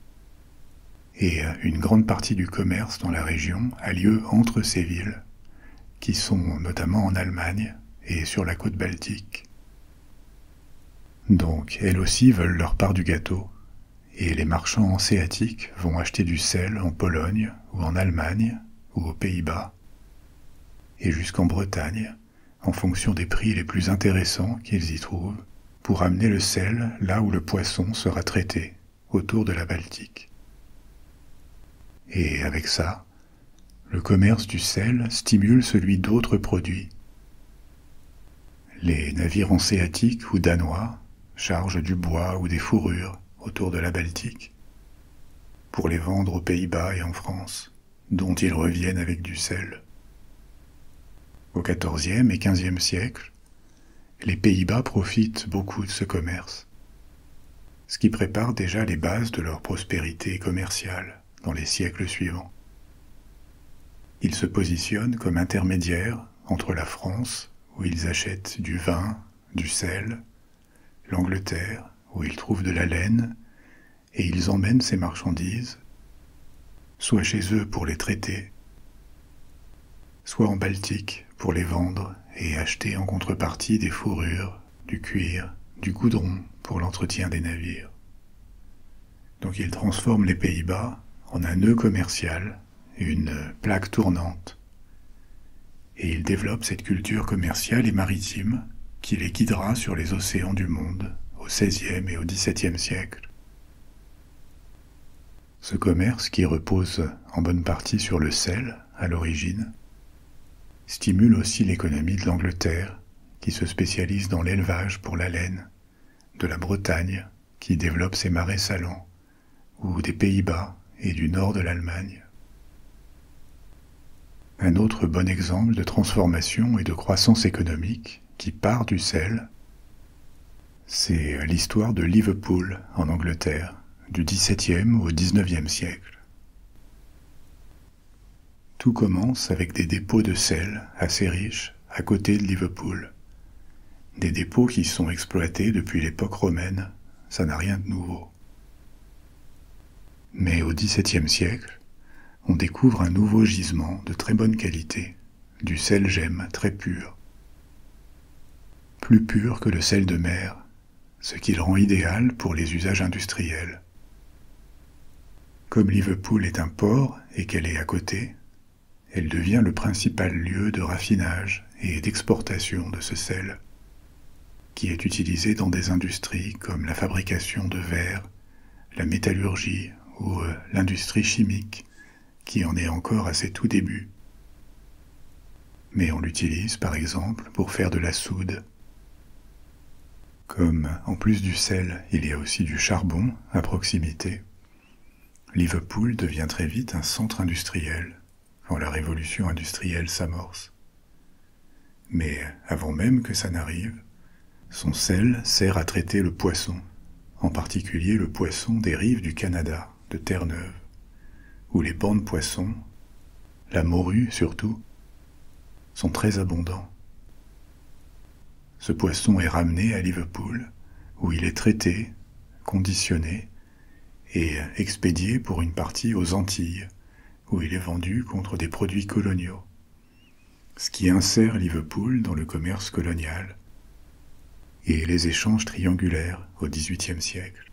et une grande partie du commerce dans la région a lieu entre ces villes, qui sont notamment en Allemagne et sur la côte baltique. Donc elles aussi veulent leur part du gâteau, et les marchands hanséatiques vont acheter du sel en Pologne ou en Allemagne ou aux Pays-Bas et jusqu'en Bretagne en fonction des prix les plus intéressants qu'ils y trouvent pour amener le sel là où le poisson sera traité, autour de la Baltique. Et avec ça, le commerce du sel stimule celui d'autres produits. Les navires hanséatiques ou danois chargent du bois ou des fourrures autour de la Baltique pour les vendre aux Pays-Bas et en France, dont ils reviennent avec du sel. Au XIVe et XVe siècle, les Pays-Bas profitent beaucoup de ce commerce, ce qui prépare déjà les bases de leur prospérité commerciale dans les siècles suivants. Ils se positionnent comme intermédiaires entre la France, où ils achètent du vin, du sel, l'Angleterre, où ils trouvent de la laine, et ils emmènent ces marchandises, soit chez eux pour les traiter, soit en Baltique pour les vendre et acheter en contrepartie des fourrures, du cuir, du goudron pour l'entretien des navires. Donc ils transforment les Pays-Bas en un nœud commercial, une plaque tournante, et ils développent cette culture commerciale et maritime qui les guidera sur les océans du monde au XVIe et au XVIIe siècle. Ce commerce, qui repose en bonne partie sur le sel à l'origine, stimule aussi l'économie de l'Angleterre, qui se spécialise dans l'élevage pour la laine, de la Bretagne, qui développe ses marais salants, ou des Pays-Bas et du nord de l'Allemagne. Un autre bon exemple de transformation et de croissance économique qui part du sel, c'est l'histoire de Liverpool en Angleterre, du XVIIe au XIXe siècle. Tout commence avec des dépôts de sel assez riches à côté de Liverpool. Des dépôts qui sont exploités depuis l'époque romaine, ça n'a rien de nouveau. Mais au XVIIe siècle, on découvre un nouveau gisement de très bonne qualité, du sel gemme très pur. Plus pur que le sel de mer, ce qui le rend idéal pour les usages industriels. Comme Liverpool est un port et qu'elle est à côté, elle devient le principal lieu de raffinage et d'exportation de ce sel, qui est utilisé dans des industries comme la fabrication de verre, la métallurgie ou l'industrie chimique, qui en est encore à ses tout débuts. Mais on l'utilise par exemple pour faire de la soude. Comme en plus du sel, il y a aussi du charbon à proximité, Liverpool devient très vite un centre industriel quand la révolution industrielle s'amorce. Mais avant même que ça n'arrive, son sel sert à traiter le poisson, en particulier le poisson des rives du Canada, de Terre-Neuve, où les bancs de poissons, la morue surtout, sont très abondants. Ce poisson est ramené à Liverpool, où il est traité, conditionné et expédié pour une partie aux Antilles, où il est vendu contre des produits coloniaux, ce qui insère Liverpool dans le commerce colonial et les échanges triangulaires au XVIIIe siècle.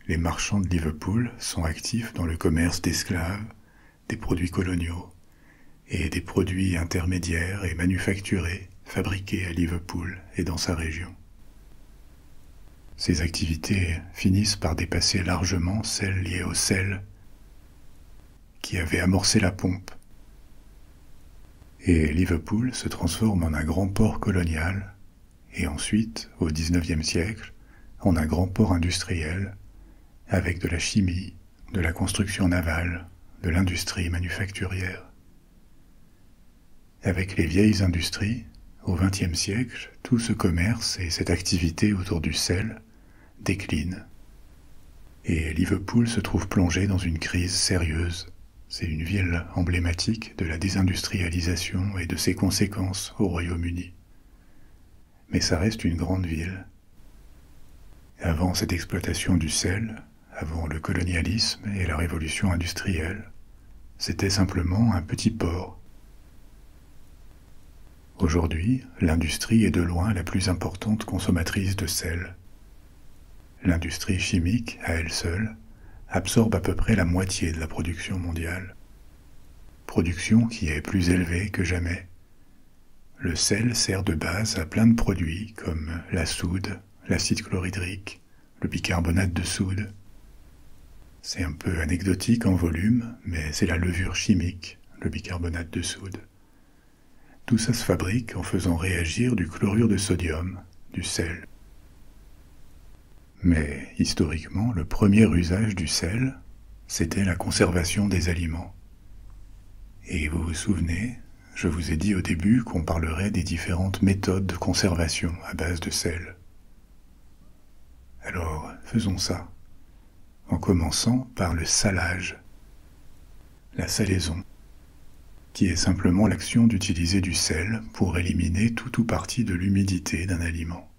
Les marchands de Liverpool sont actifs dans le commerce d'esclaves, des produits coloniaux et des produits intermédiaires et manufacturés fabriqués à Liverpool et dans sa région. Ces activités finissent par dépasser largement celles liées au sel qui avait amorcé la pompe. Et Liverpool se transforme en un grand port colonial et ensuite, au XIXe siècle, en un grand port industriel avec de la chimie, de la construction navale, de l'industrie manufacturière. Avec les vieilles industries, au XXe siècle, tout ce commerce et cette activité autour du sel déclinent. Et Liverpool se trouve plongé dans une crise sérieuse. C'est une ville emblématique de la désindustrialisation et de ses conséquences au Royaume-Uni. Mais ça reste une grande ville. Avant cette exploitation du sel, avant le colonialisme et la révolution industrielle, c'était simplement un petit port. Aujourd'hui, l'industrie est de loin la plus importante consommatrice de sel. L'industrie chimique, à elle seule, absorbe à peu près la moitié de la production mondiale. Production qui est plus élevée que jamais. Le sel sert de base à plein de produits comme la soude, l'acide chlorhydrique, le bicarbonate de soude. C'est un peu anecdotique en volume, mais c'est la levure chimique, le bicarbonate de soude. Tout ça se fabrique en faisant réagir du chlorure de sodium, du sel. Mais historiquement, le premier usage du sel, c'était la conservation des aliments. Et vous vous souvenez, je vous ai dit au début qu'on parlerait des différentes méthodes de conservation à base de sel. Alors, faisons ça, en commençant par le salage, la salaison, qui est simplement l'action d'utiliser du sel pour éliminer tout ou partie de l'humidité d'un aliment.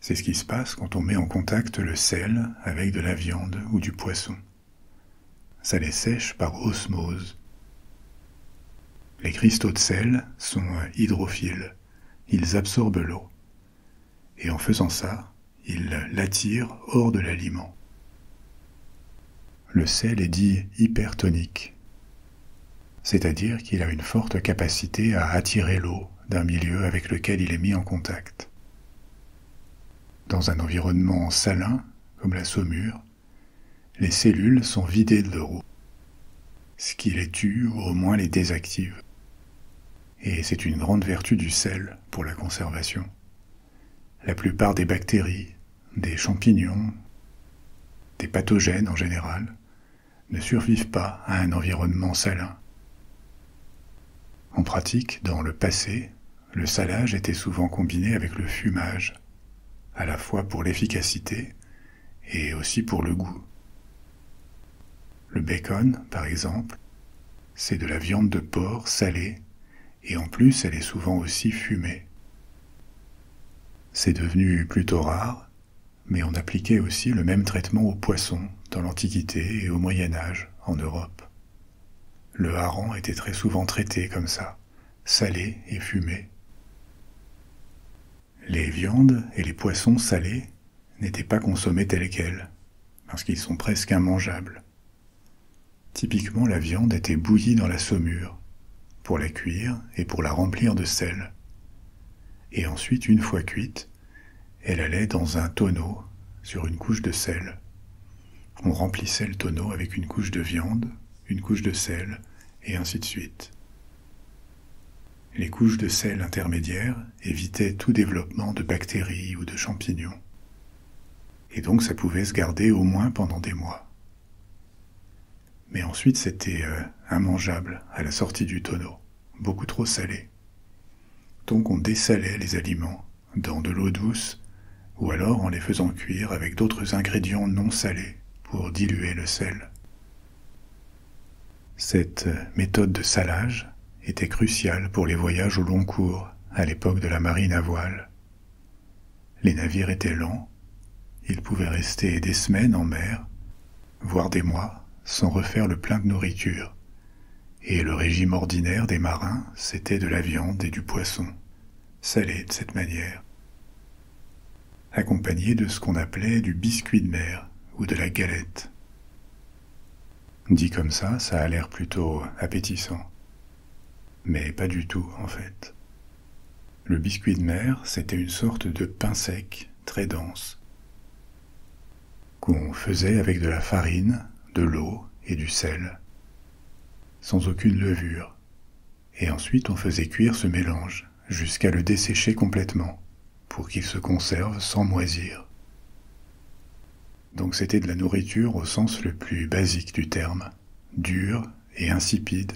C'est ce qui se passe quand on met en contact le sel avec de la viande ou du poisson. Ça les sèche par osmose. Les cristaux de sel sont hydrophiles, ils absorbent l'eau. Et en faisant ça, ils l'attirent hors de l'aliment. Le sel est dit hypertonique, c'est-à-dire qu'il a une forte capacité à attirer l'eau d'un milieu avec lequel il est mis en contact. Dans un environnement salin, comme la saumure, les cellules sont vidées de leur eau, ce qui les tue ou au moins les désactive. Et c'est une grande vertu du sel pour la conservation. La plupart des bactéries, des champignons, des pathogènes en général, ne survivent pas à un environnement salin. En pratique, dans le passé, le salage était souvent combiné avec le fumage, à la fois pour l'efficacité et aussi pour le goût. Le bacon, par exemple, c'est de la viande de porc salée, et en plus elle est souvent aussi fumée. C'est devenu plutôt rare, mais on appliquait aussi le même traitement aux poissons dans l'Antiquité et au Moyen-Âge en Europe. Le hareng était très souvent traité comme ça, salé et fumé. Les viandes et les poissons salés n'étaient pas consommés tels quels, parce qu'ils sont presque immangeables. Typiquement, la viande était bouillie dans la saumure, pour la cuire et pour la remplir de sel. Et ensuite, une fois cuite, elle allait dans un tonneau sur une couche de sel. On remplissait le tonneau avec une couche de viande, une couche de sel, et ainsi de suite. Les couches de sel intermédiaires évitaient tout développement de bactéries ou de champignons. Et donc ça pouvait se garder au moins pendant des mois. Mais ensuite c'était immangeable à la sortie du tonneau, beaucoup trop salé. Donc on dessalait les aliments dans de l'eau douce ou alors en les faisant cuire avec d'autres ingrédients non salés pour diluer le sel. Cette méthode de salage était cruciale pour les voyages au long cours à l'époque de la marine à voile. Les navires étaient lents, ils pouvaient rester des semaines en mer, voire des mois, sans refaire le plein de nourriture, et le régime ordinaire des marins, c'était de la viande et du poisson, salés de cette manière, accompagné de ce qu'on appelait du biscuit de mer ou de la galette. Dit comme ça a l'air plutôt appétissant. Mais pas du tout, en fait. Le biscuit de mer, c'était une sorte de pain sec, très dense, qu'on faisait avec de la farine, de l'eau et du sel, sans aucune levure. Et ensuite on faisait cuire ce mélange, jusqu'à le dessécher complètement, pour qu'il se conserve sans moisir. Donc c'était de la nourriture au sens le plus basique du terme, dure et insipide,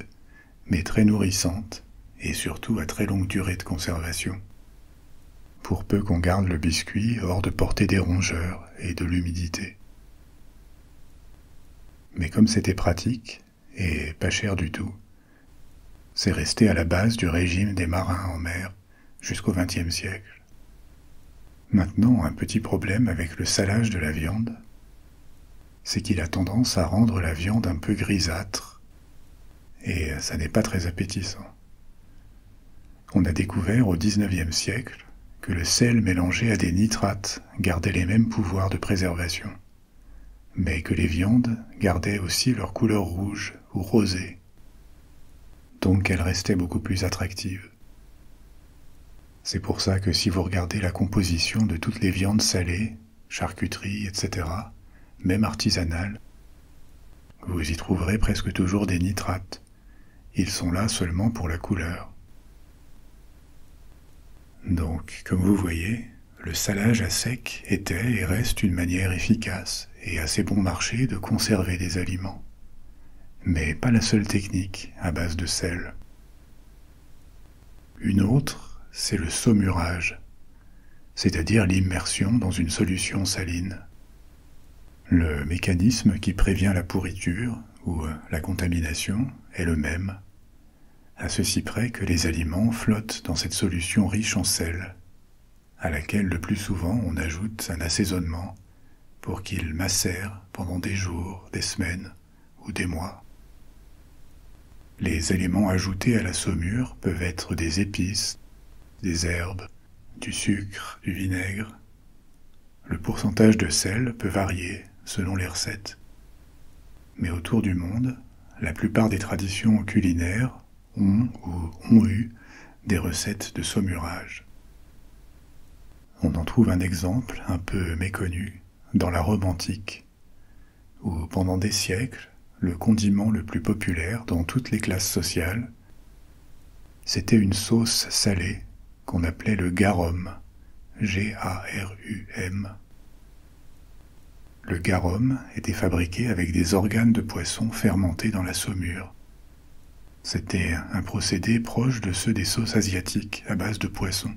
mais très nourrissante, et surtout à très longue durée de conservation, pour peu qu'on garde le biscuit hors de portée des rongeurs et de l'humidité. Mais comme c'était pratique, et pas cher du tout, c'est resté à la base du régime des marins en mer jusqu'au XXe siècle. Maintenant, un petit problème avec le salage de la viande, c'est qu'il a tendance à rendre la viande un peu grisâtre, et ça n'est pas très appétissant. On a découvert au XIXe siècle que le sel mélangé à des nitrates gardait les mêmes pouvoirs de préservation, mais que les viandes gardaient aussi leur couleur rouge ou rosée, donc elles restaient beaucoup plus attractives. C'est pour ça que si vous regardez la composition de toutes les viandes salées, charcuteries, etc., même artisanales, vous y trouverez presque toujours des nitrates. Ils sont là seulement pour la couleur. Donc, comme vous voyez, le salage à sec était et reste une manière efficace et assez bon marché de conserver des aliments. Mais pas la seule technique à base de sel. Une autre, c'est le saumurage, c'est-à-dire l'immersion dans une solution saline. Le mécanisme qui prévient la pourriture ou la contamination est le même, à ceci près que les aliments flottent dans cette solution riche en sel, à laquelle le plus souvent on ajoute un assaisonnement pour qu'ils macèrent pendant des jours, des semaines ou des mois. Les éléments ajoutés à la saumure peuvent être des épices, des herbes, du sucre, du vinaigre. Le pourcentage de sel peut varier selon les recettes. Mais autour du monde, la plupart des traditions culinaires ont ou ont eu des recettes de saumurage. On en trouve un exemple un peu méconnu dans la Rome antique, où pendant des siècles, le condiment le plus populaire dans toutes les classes sociales, c'était une sauce salée qu'on appelait le garum, G-A-R-U-M. Le garum était fabriqué avec des organes de poisson fermentés dans la saumure. C'était un procédé proche de ceux des sauces asiatiques à base de poisson,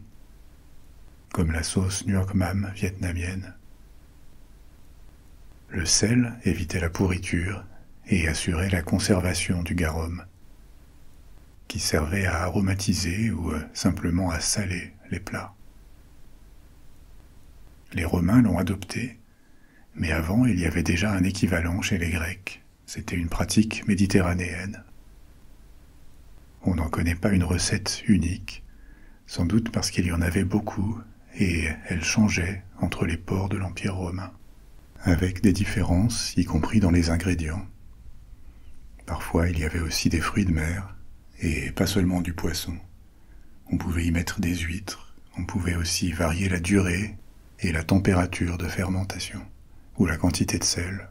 comme la sauce Nuoc Mam vietnamienne. Le sel évitait la pourriture et assurait la conservation du garum, qui servait à aromatiser ou simplement à saler les plats. Les Romains l'ont adopté, mais avant il y avait déjà un équivalent chez les Grecs. C'était une pratique méditerranéenne. On n'en connaît pas une recette unique, sans doute parce qu'il y en avait beaucoup et elle changeait entre les ports de l'Empire romain, avec des différences, y compris dans les ingrédients. Parfois il y avait aussi des fruits de mer, et pas seulement du poisson. On pouvait y mettre des huîtres, on pouvait aussi varier la durée et la température de fermentation, ou la quantité de sel.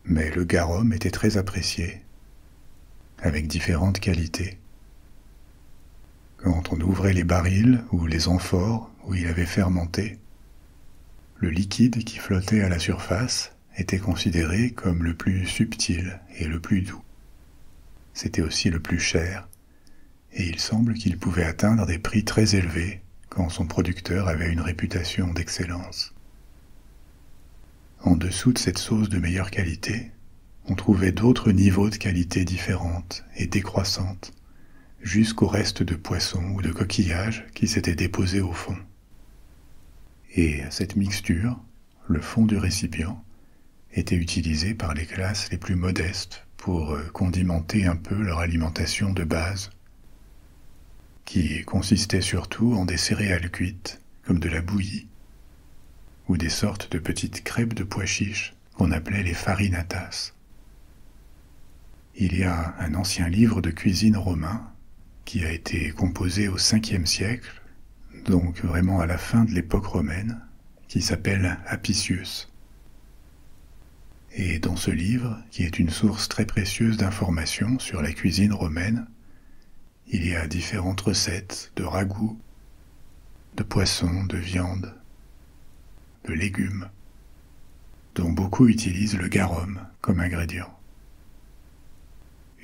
Mais le garum était très apprécié, avec différentes qualités. Quand on ouvrait les barils ou les amphores où il avait fermenté, le liquide qui flottait à la surface était considéré comme le plus subtil et le plus doux. C'était aussi le plus cher, et il semble qu'il pouvait atteindre des prix très élevés quand son producteur avait une réputation d'excellence. En dessous de cette sauce de meilleure qualité, on trouvait d'autres niveaux de qualité différentes et décroissantes, jusqu'au reste de poissons ou de coquillages qui s'étaient déposés au fond. Et cette mixture, le fond du récipient, était utilisée par les classes les plus modestes pour condimenter un peu leur alimentation de base, qui consistait surtout en des céréales cuites, comme de la bouillie, ou des sortes de petites crêpes de pois chiches qu'on appelait les farinatas. Il y a un ancien livre de cuisine romain qui a été composé au 5e siècle, donc vraiment à la fin de l'époque romaine, qui s'appelle Apicius. Et dans ce livre, qui est une source très précieuse d'informations sur la cuisine romaine, il y a différentes recettes de ragoûts, de poissons, de viande, de légumes, dont beaucoup utilisent le garum comme ingrédient.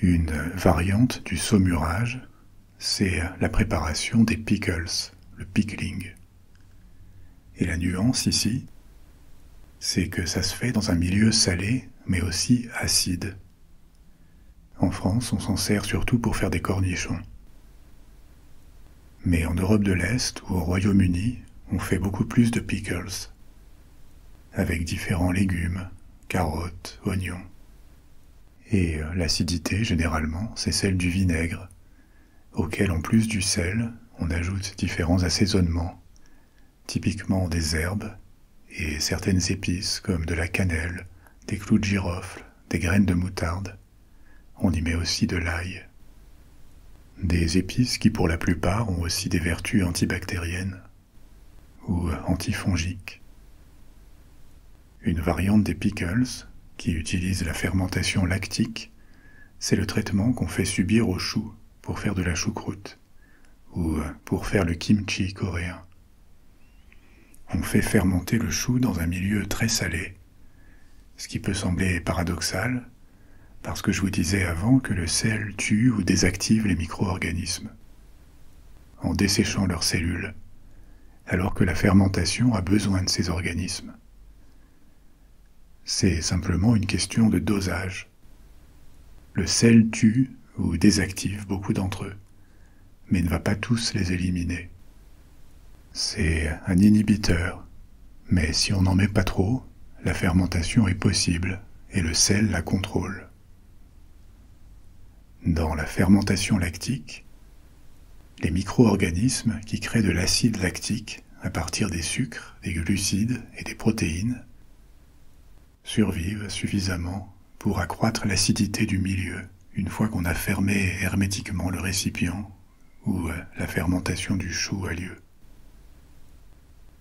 Une variante du saumurage, c'est la préparation des pickles, le pickling. Et la nuance ici, c'est que ça se fait dans un milieu salé, mais aussi acide. En France, on s'en sert surtout pour faire des cornichons. Mais en Europe de l'Est ou au Royaume-Uni, on fait beaucoup plus de pickles, avec différents légumes, carottes, oignons. Et l'acidité, généralement, c'est celle du vinaigre, auquel, en plus du sel, on ajoute différents assaisonnements, typiquement des herbes et certaines épices comme de la cannelle, des clous de girofle, des graines de moutarde. On y met aussi de l'ail. Des épices qui pour la plupart ont aussi des vertus antibactériennes ou antifongiques. Une variante des pickles, qui utilise la fermentation lactique, c'est le traitement qu'on fait subir aux choux pour faire de la choucroute, ou pour faire le kimchi coréen. On fait fermenter le chou dans un milieu très salé, ce qui peut sembler paradoxal, parce que je vous disais avant que le sel tue ou désactive les micro-organismes, en desséchant leurs cellules, alors que la fermentation a besoin de ces organismes. C'est simplement une question de dosage. Le sel tue ou désactive beaucoup d'entre eux, mais ne va pas tous les éliminer. C'est un inhibiteur, mais si on n'en met pas trop, la fermentation est possible et le sel la contrôle. Dans la fermentation lactique, les micro-organismes qui créent de l'acide lactique à partir des sucres, des glucides et des protéines survivent suffisamment pour accroître l'acidité du milieu une fois qu'on a fermé hermétiquement le récipient où la fermentation du chou a lieu.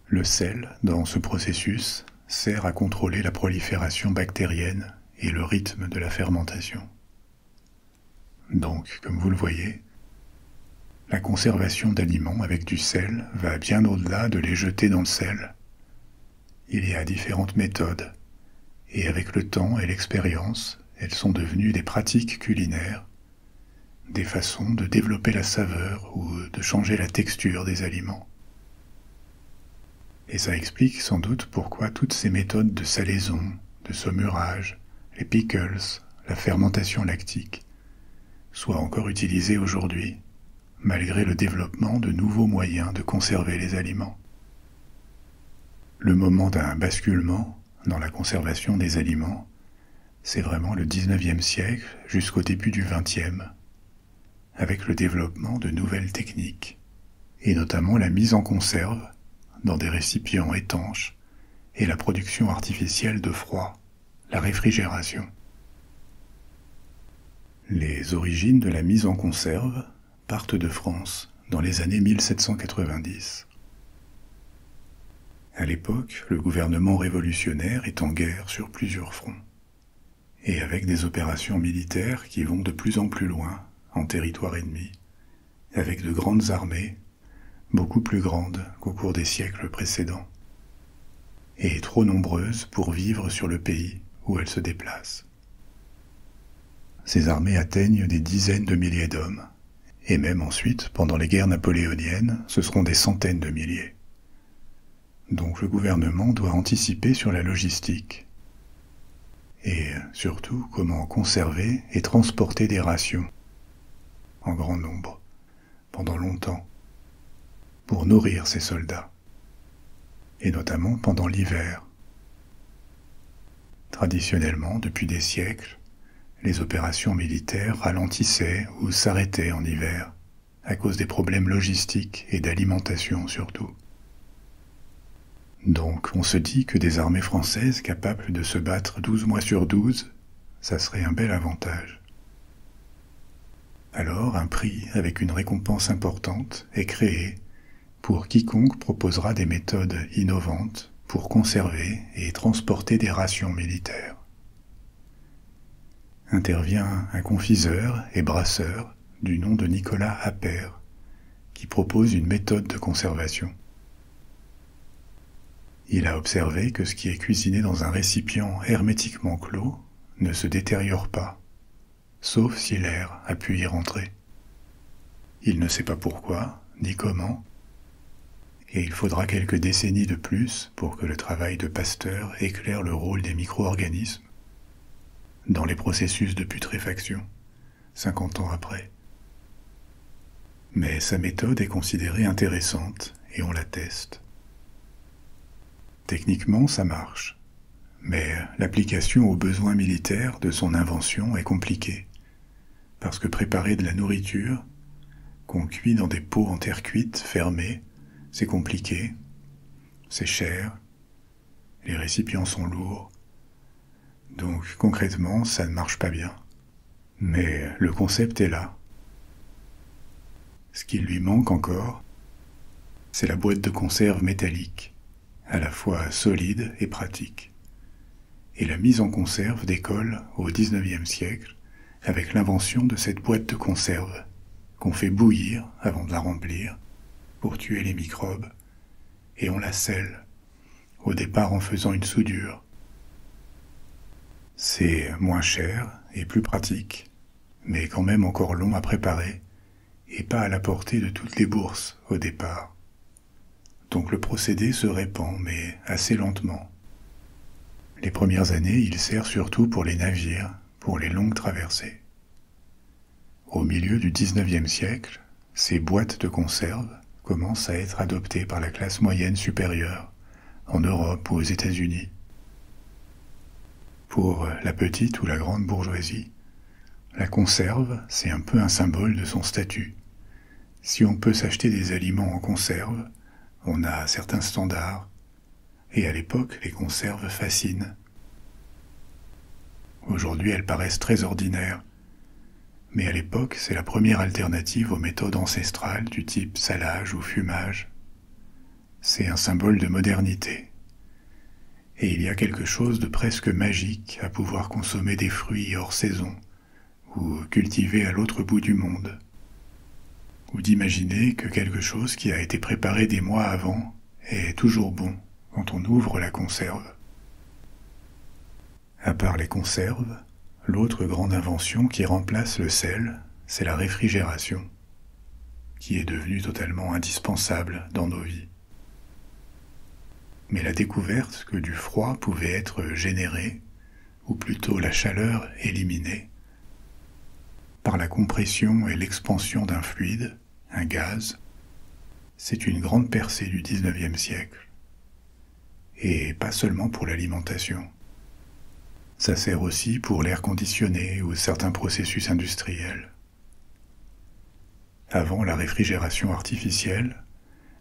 Le sel, dans ce processus, sert à contrôler la prolifération bactérienne et le rythme de la fermentation. Donc, comme vous le voyez, la conservation d'aliments avec du sel va bien au-delà de les jeter dans le sel. Il y a différentes méthodes, et avec le temps et l'expérience, elles sont devenues des pratiques culinaires, des façons de développer la saveur ou de changer la texture des aliments. Et ça explique sans doute pourquoi toutes ces méthodes de salaison, de saumurage, les pickles, la fermentation lactique, soient encore utilisées aujourd'hui, malgré le développement de nouveaux moyens de conserver les aliments. Le moment d'un basculement dans la conservation des aliments, c'est vraiment le 19e siècle jusqu'au début du 20e, avec le développement de nouvelles techniques, et notamment la mise en conserve dans des récipients étanches et la production artificielle de froid, la réfrigération. Les origines de la mise en conserve partent de France dans les années 1790. À l'époque, le gouvernement révolutionnaire est en guerre sur plusieurs fronts, et avec des opérations militaires qui vont de plus en plus loin, en territoire ennemi, avec de grandes armées, beaucoup plus grandes qu'au cours des siècles précédents, et trop nombreuses pour vivre sur le pays où elles se déplacent. Ces armées atteignent des dizaines de milliers d'hommes, et même ensuite, pendant les guerres napoléoniennes, ce seront des centaines de milliers. Donc le gouvernement doit anticiper sur la logistique, et surtout comment conserver et transporter des rations, en grand nombre, pendant longtemps, pour nourrir ces soldats, et notamment pendant l'hiver. Traditionnellement, depuis des siècles, les opérations militaires ralentissaient ou s'arrêtaient en hiver, à cause des problèmes logistiques et d'alimentation surtout. Donc on se dit que des armées françaises capables de se battre 12 mois sur 12, ça serait un bel avantage. Alors un prix avec une récompense importante est créé pour quiconque proposera des méthodes innovantes pour conserver et transporter des rations militaires. Intervient un confiseur et brasseur du nom de Nicolas Appert, qui propose une méthode de conservation. Il a observé que ce qui est cuisiné dans un récipient hermétiquement clos ne se détériore pas, sauf si l'air a pu y rentrer. Il ne sait pas pourquoi, ni comment, et il faudra quelques décennies de plus pour que le travail de Pasteur éclaire le rôle des micro-organismes dans les processus de putréfaction, 50 ans après. Mais sa méthode est considérée intéressante et on la teste. Techniquement, ça marche, mais l'application aux besoins militaires de son invention est compliquée, parce que préparer de la nourriture, qu'on cuit dans des pots en terre cuite, fermés. C'est compliqué, c'est cher, les récipients sont lourds, donc concrètement ça ne marche pas bien. Mais le concept est là. Ce qui lui manque encore, c'est la boîte de conserve métallique, à la fois solide et pratique. Et la mise en conserve décolle au XIXe siècle avec l'invention de cette boîte de conserve qu'on fait bouillir avant de la remplir pour tuer les microbes, et on la scelle, au départ en faisant une soudure. C'est moins cher et plus pratique, mais quand même encore long à préparer, et pas à la portée de toutes les bourses au départ. Donc le procédé se répand, mais assez lentement. Les premières années, il sert surtout pour les navires, pour les longues traversées. Au milieu du XIXe siècle, ces boîtes de conserve commencent à être adoptées par la classe moyenne supérieure, en Europe ou aux États-Unis. Pour la petite ou la grande bourgeoisie, la conserve, c'est un peu un symbole de son statut. Si on peut s'acheter des aliments en conserve, on a certains standards, et à l'époque, les conserves fascinent. Aujourd'hui, elles paraissent très ordinaires, mais à l'époque, c'est la première alternative aux méthodes ancestrales du type salage ou fumage. C'est un symbole de modernité. Et il y a quelque chose de presque magique à pouvoir consommer des fruits hors saison, ou cultiver à l'autre bout du monde, ou d'imaginer que quelque chose qui a été préparé des mois avant est toujours bon quand on ouvre la conserve. À part les conserves, l'autre grande invention qui remplace le sel, c'est la réfrigération, qui est devenue totalement indispensable dans nos vies. Mais la découverte que du froid pouvait être généré, ou plutôt la chaleur éliminée, par la compression et l'expansion d'un fluide, un gaz, c'est une grande percée du XIXe siècle. Et pas seulement pour l'alimentation. Ça sert aussi pour l'air conditionné ou certains processus industriels. Avant la réfrigération artificielle,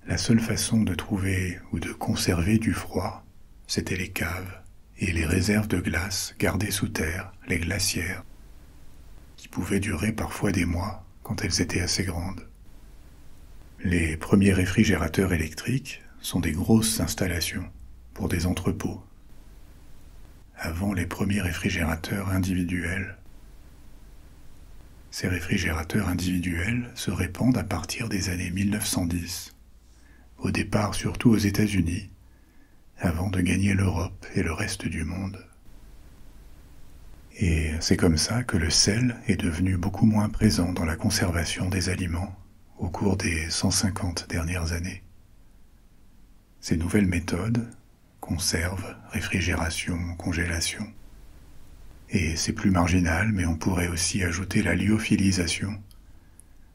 la seule façon de trouver ou de conserver du froid, c'était les caves et les réserves de glace gardées sous terre, les glacières, qui pouvaient durer parfois des mois quand elles étaient assez grandes. Les premiers réfrigérateurs électriques sont des grosses installations pour des entrepôts. Avant les premiers réfrigérateurs individuels. Ces réfrigérateurs individuels se répandent à partir des années 1910, au départ surtout aux États-Unis, avant de gagner l'Europe et le reste du monde. Et c'est comme ça que le sel est devenu beaucoup moins présent dans la conservation des aliments au cours des 150 dernières années. Ces nouvelles méthodes, conserve, réfrigération, congélation. Et c'est plus marginal, mais on pourrait aussi ajouter la lyophilisation,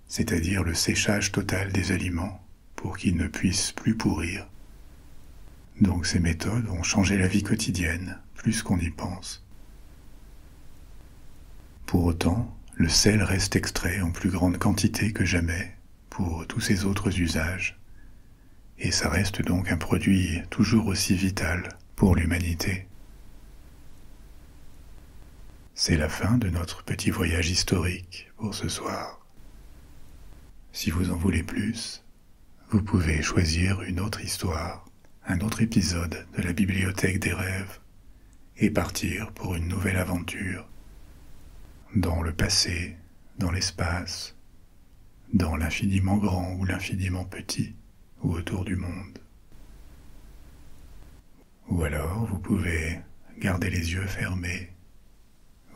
c'est-à-dire le séchage total des aliments pour qu'ils ne puissent plus pourrir. Donc ces méthodes ont changé la vie quotidienne, plus qu'on y pense. Pour autant, le sel reste extrait en plus grande quantité que jamais pour tous ses autres usages. Et ça reste donc un produit toujours aussi vital pour l'humanité. C'est la fin de notre petit voyage historique pour ce soir. Si vous en voulez plus, vous pouvez choisir une autre histoire, un autre épisode de la Bibliothèque des rêves, et partir pour une nouvelle aventure, dans le passé, dans l'espace, dans l'infiniment grand ou l'infiniment petit, ou autour du monde. Ou alors vous pouvez garder les yeux fermés,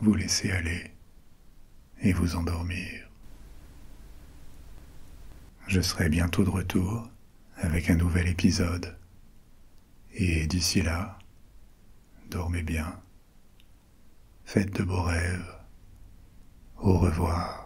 vous laisser aller et vous endormir. Je serai bientôt de retour avec un nouvel épisode. Et d'ici là, dormez bien, faites de beaux rêves, au revoir.